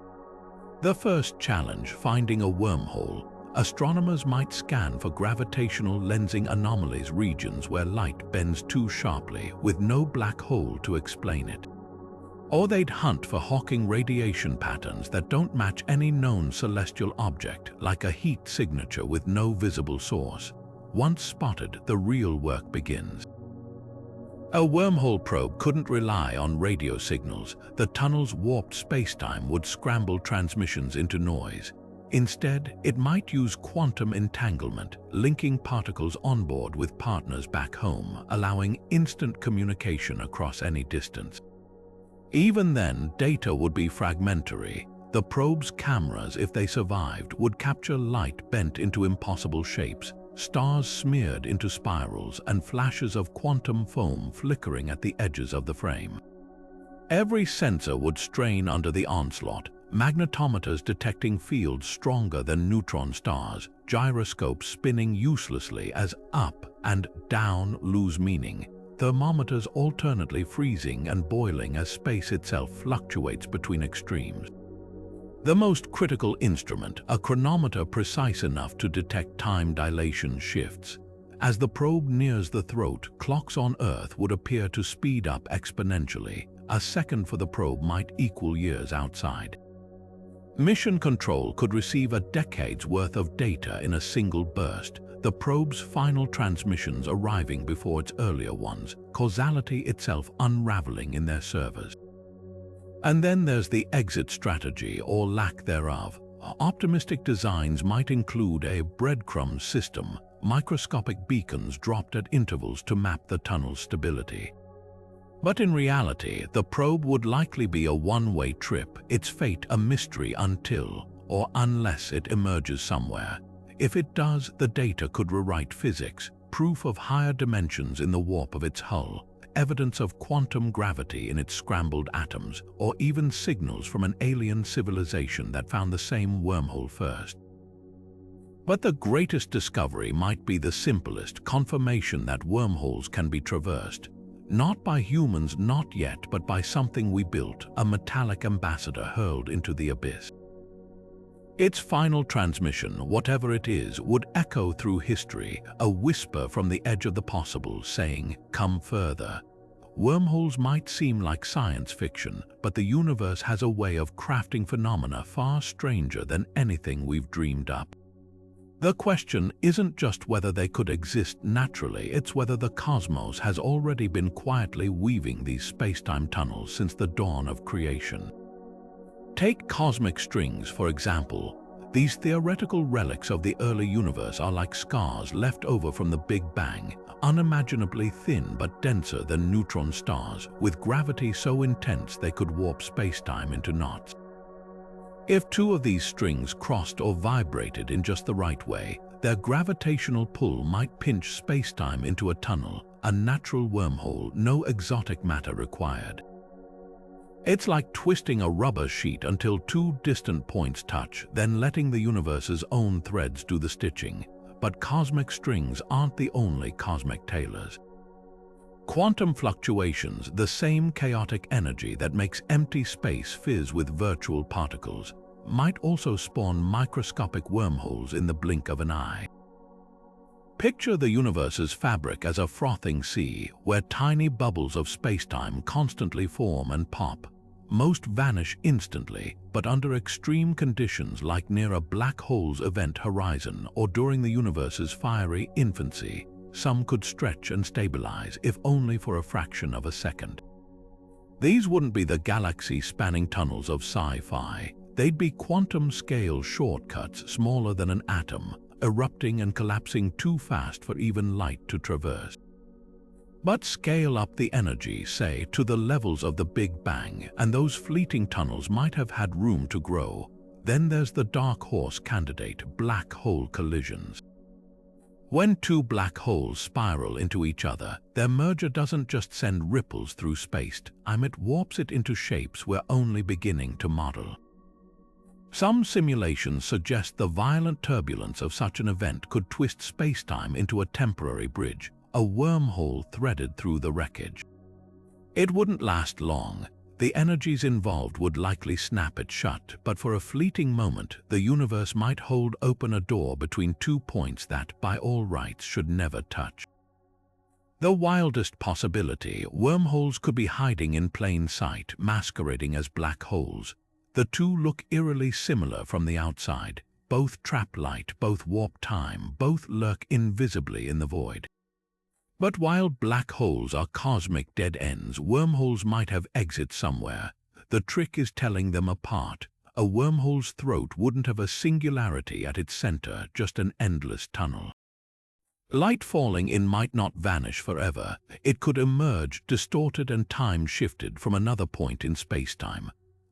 The first challenge: finding a wormhole. Astronomers might scan for gravitational lensing anomalies, regions where light bends too sharply, with no black hole to explain it. Or they'd hunt for Hawking radiation patterns that don't match any known celestial object, like a heat signature with no visible source. Once spotted, the real work begins. A wormhole probe couldn't rely on radio signals. The tunnel's warped spacetime would scramble transmissions into noise. Instead, it might use quantum entanglement, linking particles onboard with partners back home, allowing instant communication across any distance. Even then, data would be fragmentary. The probe's cameras, if they survived, would capture light bent into impossible shapes, stars smeared into spirals, and flashes of quantum foam flickering at the edges of the frame. Every sensor would strain under the onslaught, magnetometers detecting fields stronger than neutron stars, gyroscopes spinning uselessly as up and down lose meaning, thermometers alternately freezing and boiling as space itself fluctuates between extremes. The most critical instrument, a chronometer precise enough to detect time dilation shifts. As the probe nears the throat, clocks on Earth would appear to speed up exponentially. A second for the probe might equal years outside. Mission control could receive a decade's worth of data in a single burst, the probe's final transmissions arriving before its earlier ones, causality itself unraveling in their servers. And then there's the exit strategy, or lack thereof. Optimistic designs might include a breadcrumb system, microscopic beacons dropped at intervals to map the tunnel's stability. But in reality, the probe would likely be a one-way trip, its fate a mystery until, or unless, it emerges somewhere. If it does, the data could rewrite physics, proof of higher dimensions in the warp of its hull, evidence of quantum gravity in its scrambled atoms, or even signals from an alien civilization that found the same wormhole first. But the greatest discovery might be the simplest: confirmation that wormholes can be traversed. Not by humans, not yet, but by something we built, a metallic ambassador hurled into the abyss. Its final transmission, whatever it is, would echo through history, a whisper from the edge of the possible, saying, "Come further." Wormholes might seem like science fiction, but the universe has a way of crafting phenomena far stranger than anything we've dreamed up. The question isn't just whether they could exist naturally, it's whether the cosmos has already been quietly weaving these space-time tunnels since the dawn of creation. Take cosmic strings, for example. These theoretical relics of the early universe are like scars left over from the Big Bang, unimaginably thin but denser than neutron stars, with gravity so intense they could warp space-time into knots. If two of these strings crossed or vibrated in just the right way, their gravitational pull might pinch space-time into a tunnel, a natural wormhole, no exotic matter required. It's like twisting a rubber sheet until two distant points touch, then letting the universe's own threads do the stitching. But cosmic strings aren't the only cosmic tailors. Quantum fluctuations, the same chaotic energy that makes empty space fizz with virtual particles, might also spawn microscopic wormholes in the blink of an eye. Picture the universe's fabric as a frothing sea where tiny bubbles of spacetime constantly form and pop. Most vanish instantly, but under extreme conditions like near a black hole's event horizon or during the universe's fiery infancy, some could stretch and stabilize, if only for a fraction of a second. These wouldn't be the galaxy-spanning tunnels of sci-fi. They'd be quantum-scale shortcuts smaller than an atom, erupting and collapsing too fast for even light to traverse. But scale up the energy, say, to the levels of the Big Bang, and those fleeting tunnels might have had room to grow. Then there's the dark horse candidate, black hole collisions. When two black holes spiral into each other, their merger doesn't just send ripples through space-time, it warps it into shapes we're only beginning to model. Some simulations suggest the violent turbulence of such an event could twist space-time into a temporary bridge, a wormhole threaded through the wreckage. It wouldn't last long. The energies involved would likely snap it shut, but for a fleeting moment, the universe might hold open a door between 2 points that, by all rights, should never touch. The wildest possibility, wormholes could be hiding in plain sight, masquerading as black holes. The two look eerily similar from the outside. Both trap light, both warp time, both lurk invisibly in the void. But while black holes are cosmic dead ends, wormholes might have exits somewhere. The trick is telling them apart. A wormhole's throat wouldn't have a singularity at its center, just an endless tunnel. Light falling in might not vanish forever. It could emerge, distorted and time-shifted from another point in spacetime.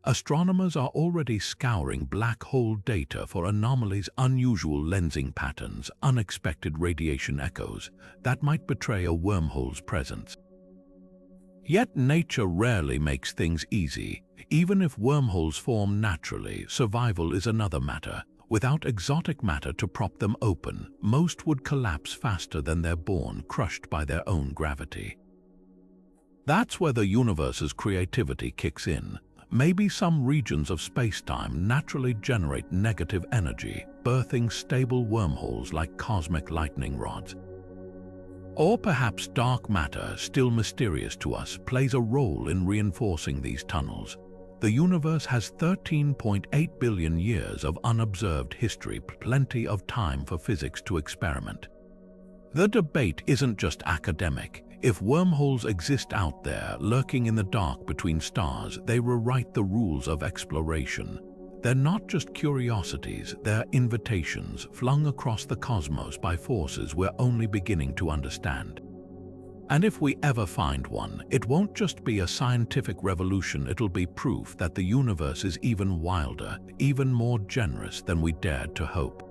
Astronomers are already scouring black hole data for anomalies, unusual lensing patterns, unexpected radiation echoes that might betray a wormhole's presence. Yet nature rarely makes things easy. Even if wormholes form naturally, survival is another matter. Without exotic matter to prop them open, most would collapse faster than they're born, crushed by their own gravity. That's where the universe's creativity kicks in. Maybe some regions of spacetime naturally generate negative energy, birthing stable wormholes like cosmic lightning rods. Or perhaps dark matter, still mysterious to us, plays a role in reinforcing these tunnels. The universe has 13.8 billion years of unobserved history, plenty of time for physics to experiment. The debate isn't just academic. If wormholes exist out there, lurking in the dark between stars, they rewrite the rules of exploration. They're not just curiosities, they're invitations flung across the cosmos by forces we're only beginning to understand. And if we ever find one, it won't just be a scientific revolution, it'll be proof that the universe is even wilder, even more generous than we dared to hope.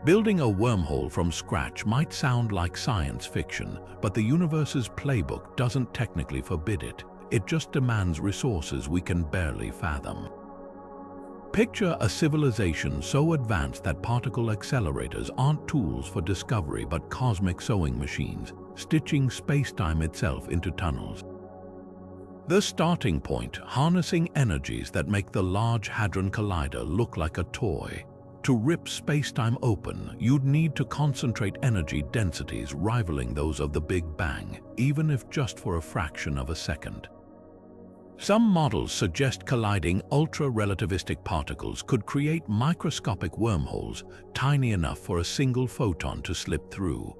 Building a wormhole from scratch might sound like science fiction, but the universe's playbook doesn't technically forbid it. It just demands resources we can barely fathom. Picture a civilization so advanced that particle accelerators aren't tools for discovery but cosmic sewing machines, stitching spacetime itself into tunnels. The starting point, harnessing energies that make the Large Hadron Collider look like a toy. To rip spacetime open, you'd need to concentrate energy densities rivaling those of the Big Bang, even if just for a fraction of a second. Some models suggest colliding ultra-relativistic particles could create microscopic wormholes, tiny enough for a single photon to slip through.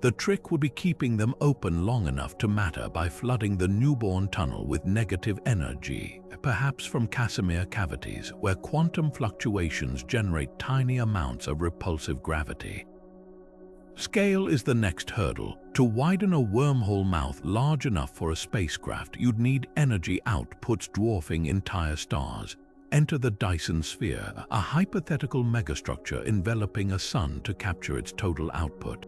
The trick would be keeping them open long enough to matter by flooding the newborn tunnel with negative energy, perhaps from Casimir cavities, where quantum fluctuations generate tiny amounts of repulsive gravity. Scale is the next hurdle. To widen a wormhole mouth large enough for a spacecraft, you'd need energy outputs dwarfing entire stars. Enter the Dyson sphere, a hypothetical megastructure enveloping a sun to capture its total output.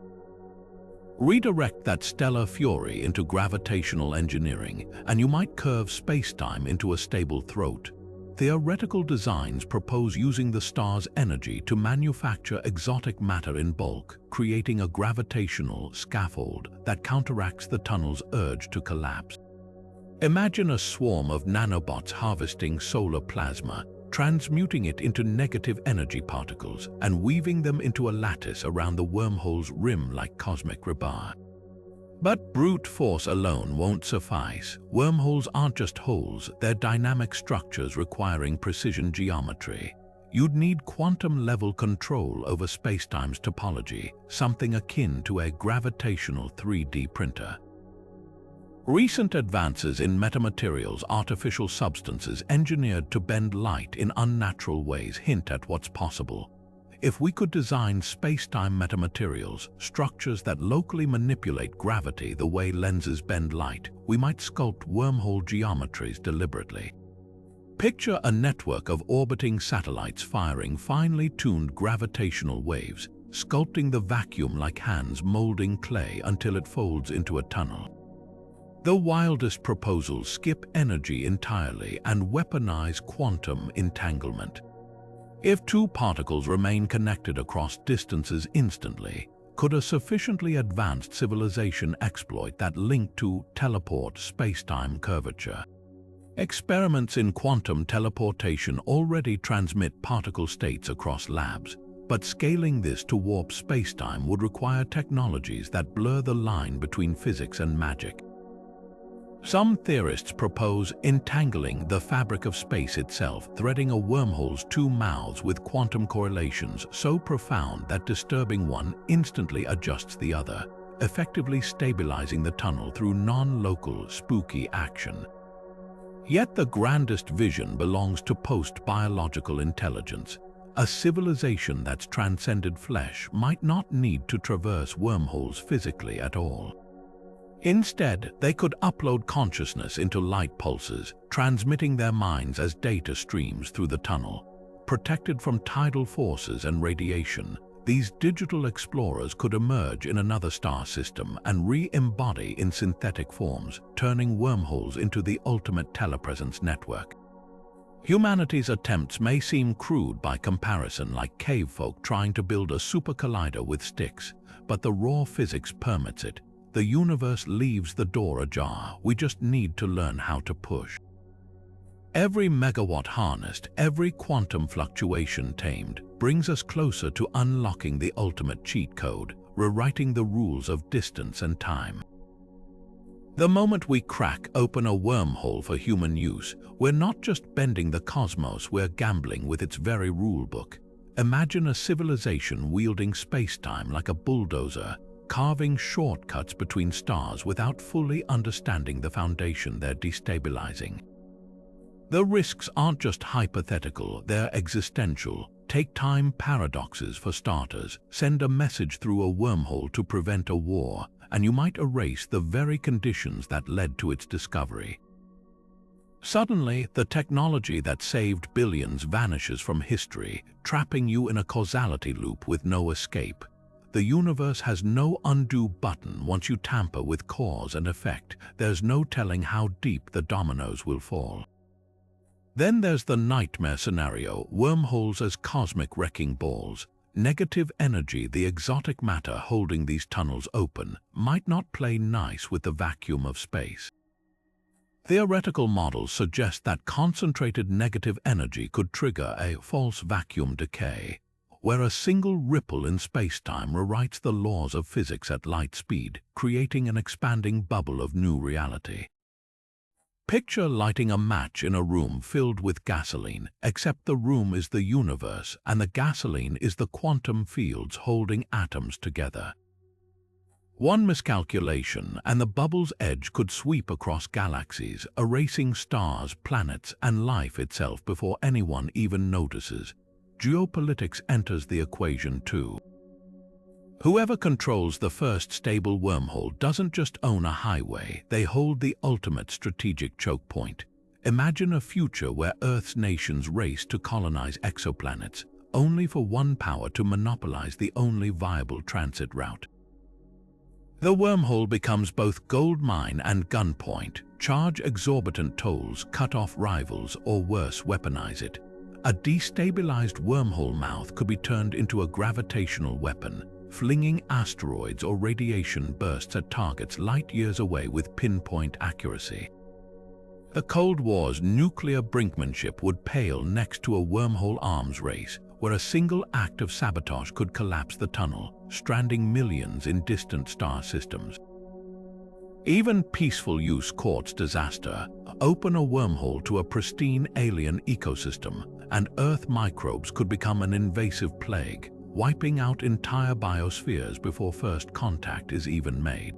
Redirect that stellar fury into gravitational engineering, and you might curve spacetime into a stable throat. Theoretical designs propose using the star's energy to manufacture exotic matter in bulk, creating a gravitational scaffold that counteracts the tunnel's urge to collapse. Imagine a swarm of nanobots harvesting solar plasma, transmuting it into negative energy particles and weaving them into a lattice around the wormhole's rim like cosmic rebar. But brute force alone won't suffice. Wormholes aren't just holes, they're dynamic structures requiring precision geometry. You'd need quantum-level control over spacetime's topology, something akin to a gravitational 3D printer. Recent advances in metamaterials, artificial substances engineered to bend light in unnatural ways, hint at what's possible. If we could design space-time metamaterials, structures that locally manipulate gravity the way lenses bend light, we might sculpt wormhole geometries deliberately. Picture a network of orbiting satellites firing finely tuned gravitational waves, sculpting the vacuum like hands molding clay until it folds into a tunnel. The wildest proposals skip energy entirely and weaponize quantum entanglement. If two particles remain connected across distances instantly, could a sufficiently advanced civilization exploit that link to teleport space-time curvature? Experiments in quantum teleportation already transmit particle states across labs, but scaling this to warp space-time would require technologies that blur the line between physics and magic. Some theorists propose entangling the fabric of space itself, threading a wormhole's two mouths with quantum correlations so profound that disturbing one instantly adjusts the other, effectively stabilizing the tunnel through non-local, spooky action. Yet the grandest vision belongs to post-biological intelligence. A civilization that's transcended flesh might not need to traverse wormholes physically at all. Instead, they could upload consciousness into light pulses, transmitting their minds as data streams through the tunnel. Protected from tidal forces and radiation, these digital explorers could emerge in another star system and re-embody in synthetic forms, turning wormholes into the ultimate telepresence network. Humanity's attempts may seem crude by comparison, like cave folk trying to build a super collider with sticks, but the raw physics permits it. The universe leaves the door ajar. We just need to learn how to push. Every megawatt harnessed, every quantum fluctuation tamed, brings us closer to unlocking the ultimate cheat code, rewriting the rules of distance and time. The moment we crack open a wormhole for human use, we're not just bending the cosmos, we're gambling with its very rulebook. Imagine a civilization wielding space-time like a bulldozer, carving shortcuts between stars without fully understanding the foundation they're destabilizing. The risks aren't just hypothetical, they're existential. Take time paradoxes for starters. Send a message through a wormhole to prevent a war, and you might erase the very conditions that led to its discovery. Suddenly, the technology that saved billions vanishes from history, trapping you in a causality loop with no escape. The universe has no undo button. Once you tamper with cause and effect, there's no telling how deep the dominoes will fall. Then there's the nightmare scenario, wormholes as cosmic wrecking balls. Negative energy, the exotic matter holding these tunnels open, might not play nice with the vacuum of space. Theoretical models suggest that concentrated negative energy could trigger a false vacuum decay, where a single ripple in space-time rewrites the laws of physics at light speed, creating an expanding bubble of new reality. Picture lighting a match in a room filled with gasoline, except the room is the universe and the gasoline is the quantum fields holding atoms together. One miscalculation and the bubble's edge could sweep across galaxies, erasing stars, planets, and life itself before anyone even notices. Geopolitics enters the equation too. Whoever controls the first stable wormhole doesn't just own a highway, they hold the ultimate strategic choke point. Imagine a future where Earth's nations race to colonize exoplanets, only for one power to monopolize the only viable transit route. The wormhole becomes both gold mine and gunpoint. Charge exorbitant tolls, cut off rivals, or worse, weaponize it. A destabilized wormhole mouth could be turned into a gravitational weapon, flinging asteroids or radiation bursts at targets light years away with pinpoint accuracy. The Cold War's nuclear brinkmanship would pale next to a wormhole arms race, where a single act of sabotage could collapse the tunnel, stranding millions in distant star systems. Even peaceful use courts disaster. Open a wormhole to a pristine alien ecosystem, and Earth microbes could become an invasive plague, wiping out entire biospheres before first contact is even made.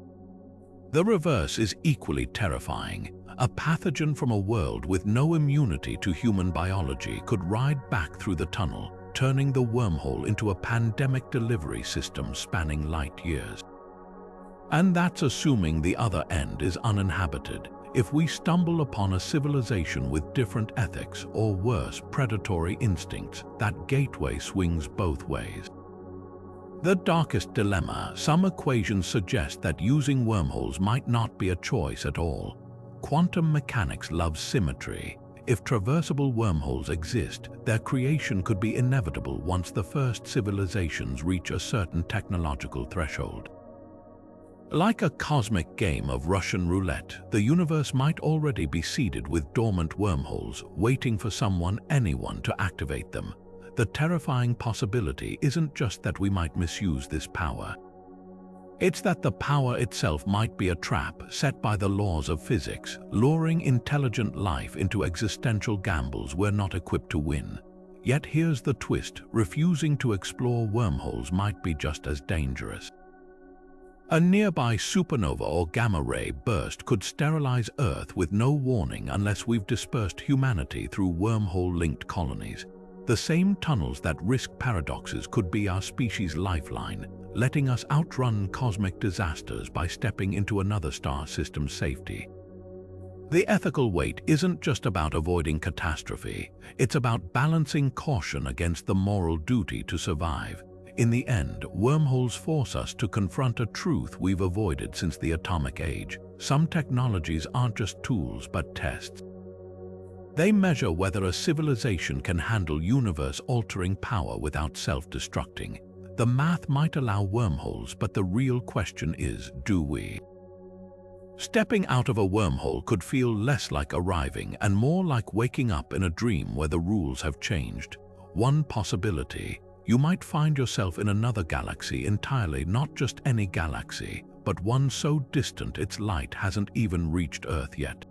The reverse is equally terrifying. A pathogen from a world with no immunity to human biology could ride back through the tunnel, turning the wormhole into a pandemic delivery system spanning light years. And that's assuming the other end is uninhabited. If we stumble upon a civilization with different ethics or worse, predatory instincts, that gateway swings both ways. The darkest dilemma: some equations suggest that using wormholes might not be a choice at all. Quantum mechanics loves symmetry. If traversable wormholes exist, their creation could be inevitable once the first civilizations reach a certain technological threshold. Like a cosmic game of Russian roulette, the universe might already be seeded with dormant wormholes, waiting for anyone to activate them. The terrifying possibility isn't just that we might misuse this power. It's that the power itself might be a trap set by the laws of physics, luring intelligent life into existential gambles we're not equipped to win. Yet here's the twist: refusing to explore wormholes might be just as dangerous. A nearby supernova or gamma-ray burst could sterilize Earth with no warning unless we've dispersed humanity through wormhole-linked colonies. The same tunnels that risk paradoxes could be our species' lifeline, letting us outrun cosmic disasters by stepping into another star system's safety. The ethical weight isn't just about avoiding catastrophe, it's about balancing caution against the moral duty to survive. In the end, wormholes force us to confront a truth we've avoided since the atomic age. Some technologies aren't just tools but tests. They measure whether a civilization can handle universe-altering power without self-destructing. The math might allow wormholes, but the real question is, do we? Stepping out of a wormhole could feel less like arriving and more like waking up in a dream where the rules have changed. One possibility: you might find yourself in another galaxy entirely, not just any galaxy, but one so distant its light hasn't even reached Earth yet.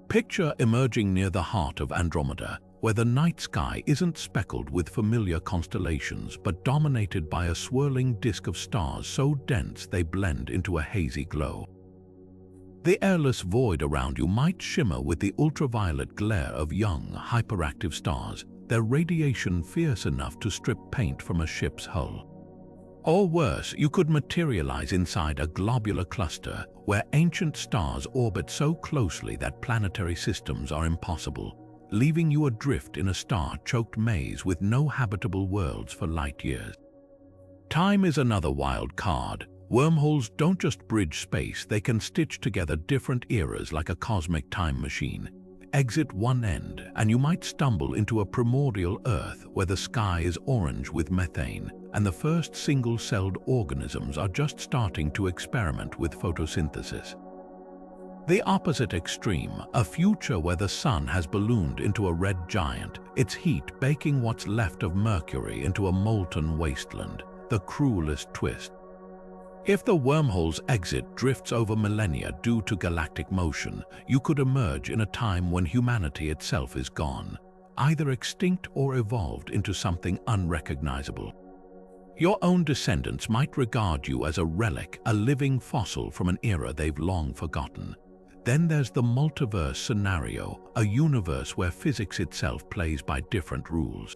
Picture emerging near the heart of Andromeda, where the night sky isn't speckled with familiar constellations but dominated by a swirling disk of stars so dense they blend into a hazy glow. The airless void around you might shimmer with the ultraviolet glare of young, hyperactive stars, their radiation fierce enough to strip paint from a ship's hull. Or worse, you could materialize inside a globular cluster where ancient stars orbit so closely that planetary systems are impossible, leaving you adrift in a star-choked maze with no habitable worlds for light years. Time is another wild card. Wormholes don't just bridge space, they can stitch together different eras like a cosmic time machine. Exit one end, and you might stumble into a primordial Earth where the sky is orange with methane, and the first single-celled organisms are just starting to experiment with photosynthesis. The opposite extreme, a future where the sun has ballooned into a red giant, its heat baking what's left of Mercury into a molten wasteland. The cruelest twist: if the wormhole's exit drifts over millennia due to galactic motion, you could emerge in a time when humanity itself is gone, either extinct or evolved into something unrecognizable. Your own descendants might regard you as a relic, a living fossil from an era they've long forgotten. Then there's the multiverse scenario, a universe where physics itself plays by different rules.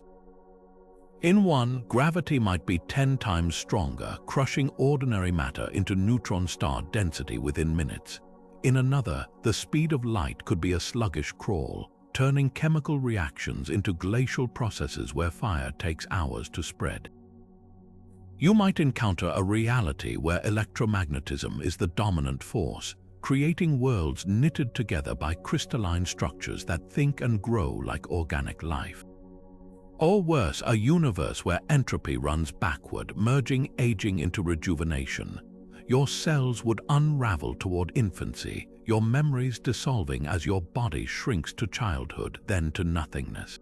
In one, gravity might be 10 times stronger, crushing ordinary matter into neutron star density within minutes. In another, the speed of light could be a sluggish crawl, turning chemical reactions into glacial processes where fire takes hours to spread. You might encounter a reality where electromagnetism is the dominant force, creating worlds knitted together by crystalline structures that think and grow like organic life. Or worse, a universe where entropy runs backward, merging aging into rejuvenation. your cells would unravel toward infancy, your memories dissolving as your body shrinks to childhood, then to nothingness.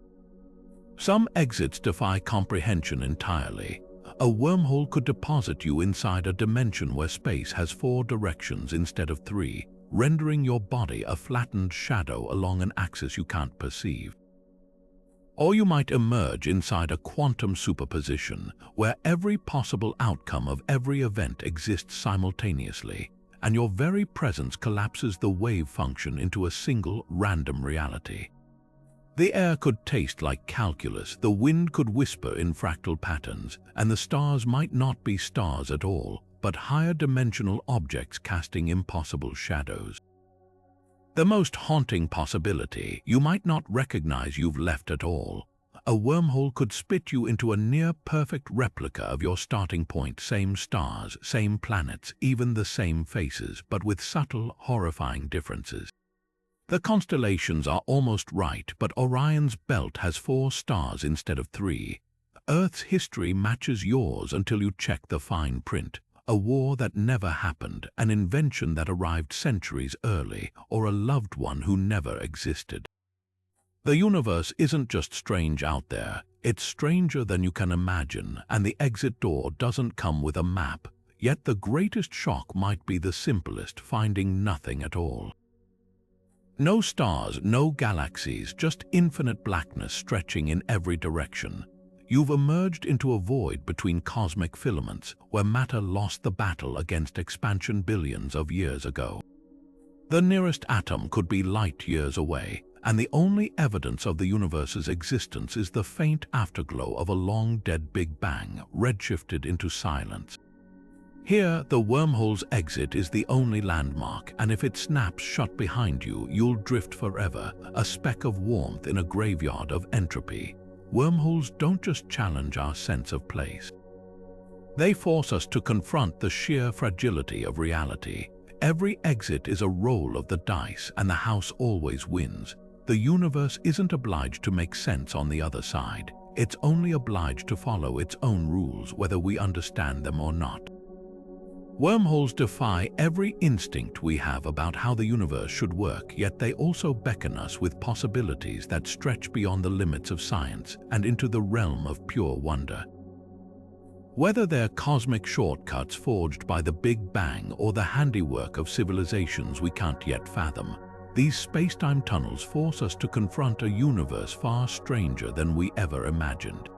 Some exits defy comprehension entirely. A wormhole could deposit you inside a dimension where space has 4 directions instead of 3, rendering your body a flattened shadow along an axis you can't perceive. Or you might emerge inside a quantum superposition where every possible outcome of every event exists simultaneously, and your very presence collapses the wave function into a single random reality. The air could taste like calculus, the wind could whisper in fractal patterns, and the stars might not be stars at all, but higher dimensional objects casting impossible shadows. The most haunting possibility, you might not recognize you've left at all. A wormhole could spit you into a near-perfect replica of your starting point, same stars, same planets, even the same faces, but with subtle, horrifying differences. The constellations are almost right, but Orion's belt has 4 stars instead of 3. Earth's history matches yours until you check the fine print. A war that never happened, an invention that arrived centuries early, or a loved one who never existed. The universe isn't just strange out there, it's stranger than you can imagine, and the exit door doesn't come with a map, yet the greatest shock might be the simplest, finding nothing at all. No stars, no galaxies, just infinite blackness stretching in every direction. You've emerged into a void between cosmic filaments where matter lost the battle against expansion billions of years ago. The nearest atom could be light years away, and the only evidence of the universe's existence is the faint afterglow of a long-dead Big Bang, redshifted into silence. Here, the wormhole's exit is the only landmark, and if it snaps shut behind you, you'll drift forever, a speck of warmth in a graveyard of entropy. Wormholes don't just challenge our sense of place. They force us to confront the sheer fragility of reality. Every exit is a roll of the dice, and the house always wins. The universe isn't obliged to make sense on the other side. It's only obliged to follow its own rules, whether we understand them or not. Wormholes defy every instinct we have about how the universe should work, yet they also beckon us with possibilities that stretch beyond the limits of science and into the realm of pure wonder. Whether they're cosmic shortcuts forged by the Big Bang or the handiwork of civilizations we can't yet fathom, these space-time tunnels force us to confront a universe far stranger than we ever imagined.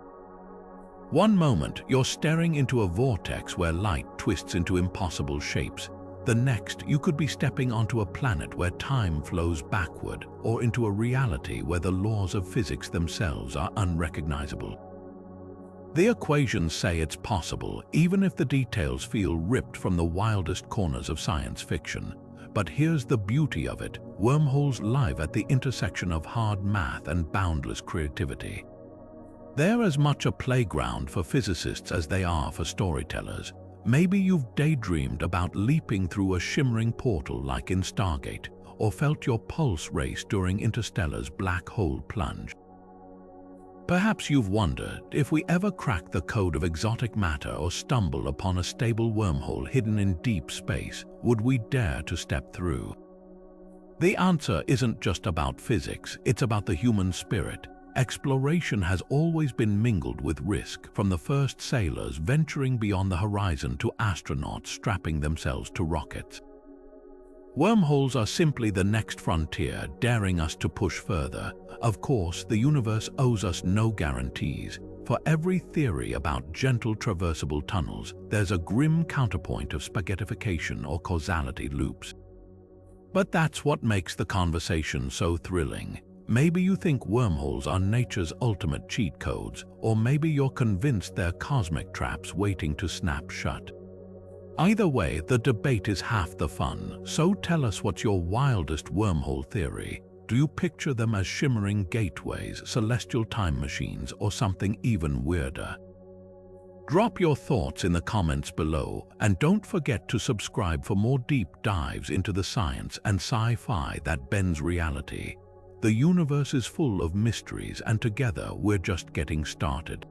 One moment, you're staring into a vortex where light twists into impossible shapes. The next, you could be stepping onto a planet where time flows backward, or into a reality where the laws of physics themselves are unrecognizable. The equations say it's possible, even if the details feel ripped from the wildest corners of science fiction. But here's the beauty of it: wormholes live at the intersection of hard math and boundless creativity. They're as much a playground for physicists as they are for storytellers. Maybe you've daydreamed about leaping through a shimmering portal like in Stargate, or felt your pulse race during Interstellar's black hole plunge. Perhaps you've wondered, if we ever crack the code of exotic matter or stumble upon a stable wormhole hidden in deep space, would we dare to step through? The answer isn't just about physics, it's about the human spirit. Exploration has always been mingled with risk, from the first sailors venturing beyond the horizon to astronauts strapping themselves to rockets. Wormholes are simply the next frontier, daring us to push further. Of course, the universe owes us no guarantees. For every theory about gentle traversable tunnels, there's a grim counterpoint of spaghettification or causality loops. But that's what makes the conversation so thrilling. Maybe you think wormholes are nature's ultimate cheat codes, or maybe you're convinced they're cosmic traps waiting to snap shut. Either way, the debate is half the fun, so tell us what's your wildest wormhole theory. Do you picture them as shimmering gateways, celestial time machines, or something even weirder? Drop your thoughts in the comments below, and don't forget to subscribe for more deep dives into the science and sci-fi that bends reality. The universe is full of mysteries, and together we're just getting started.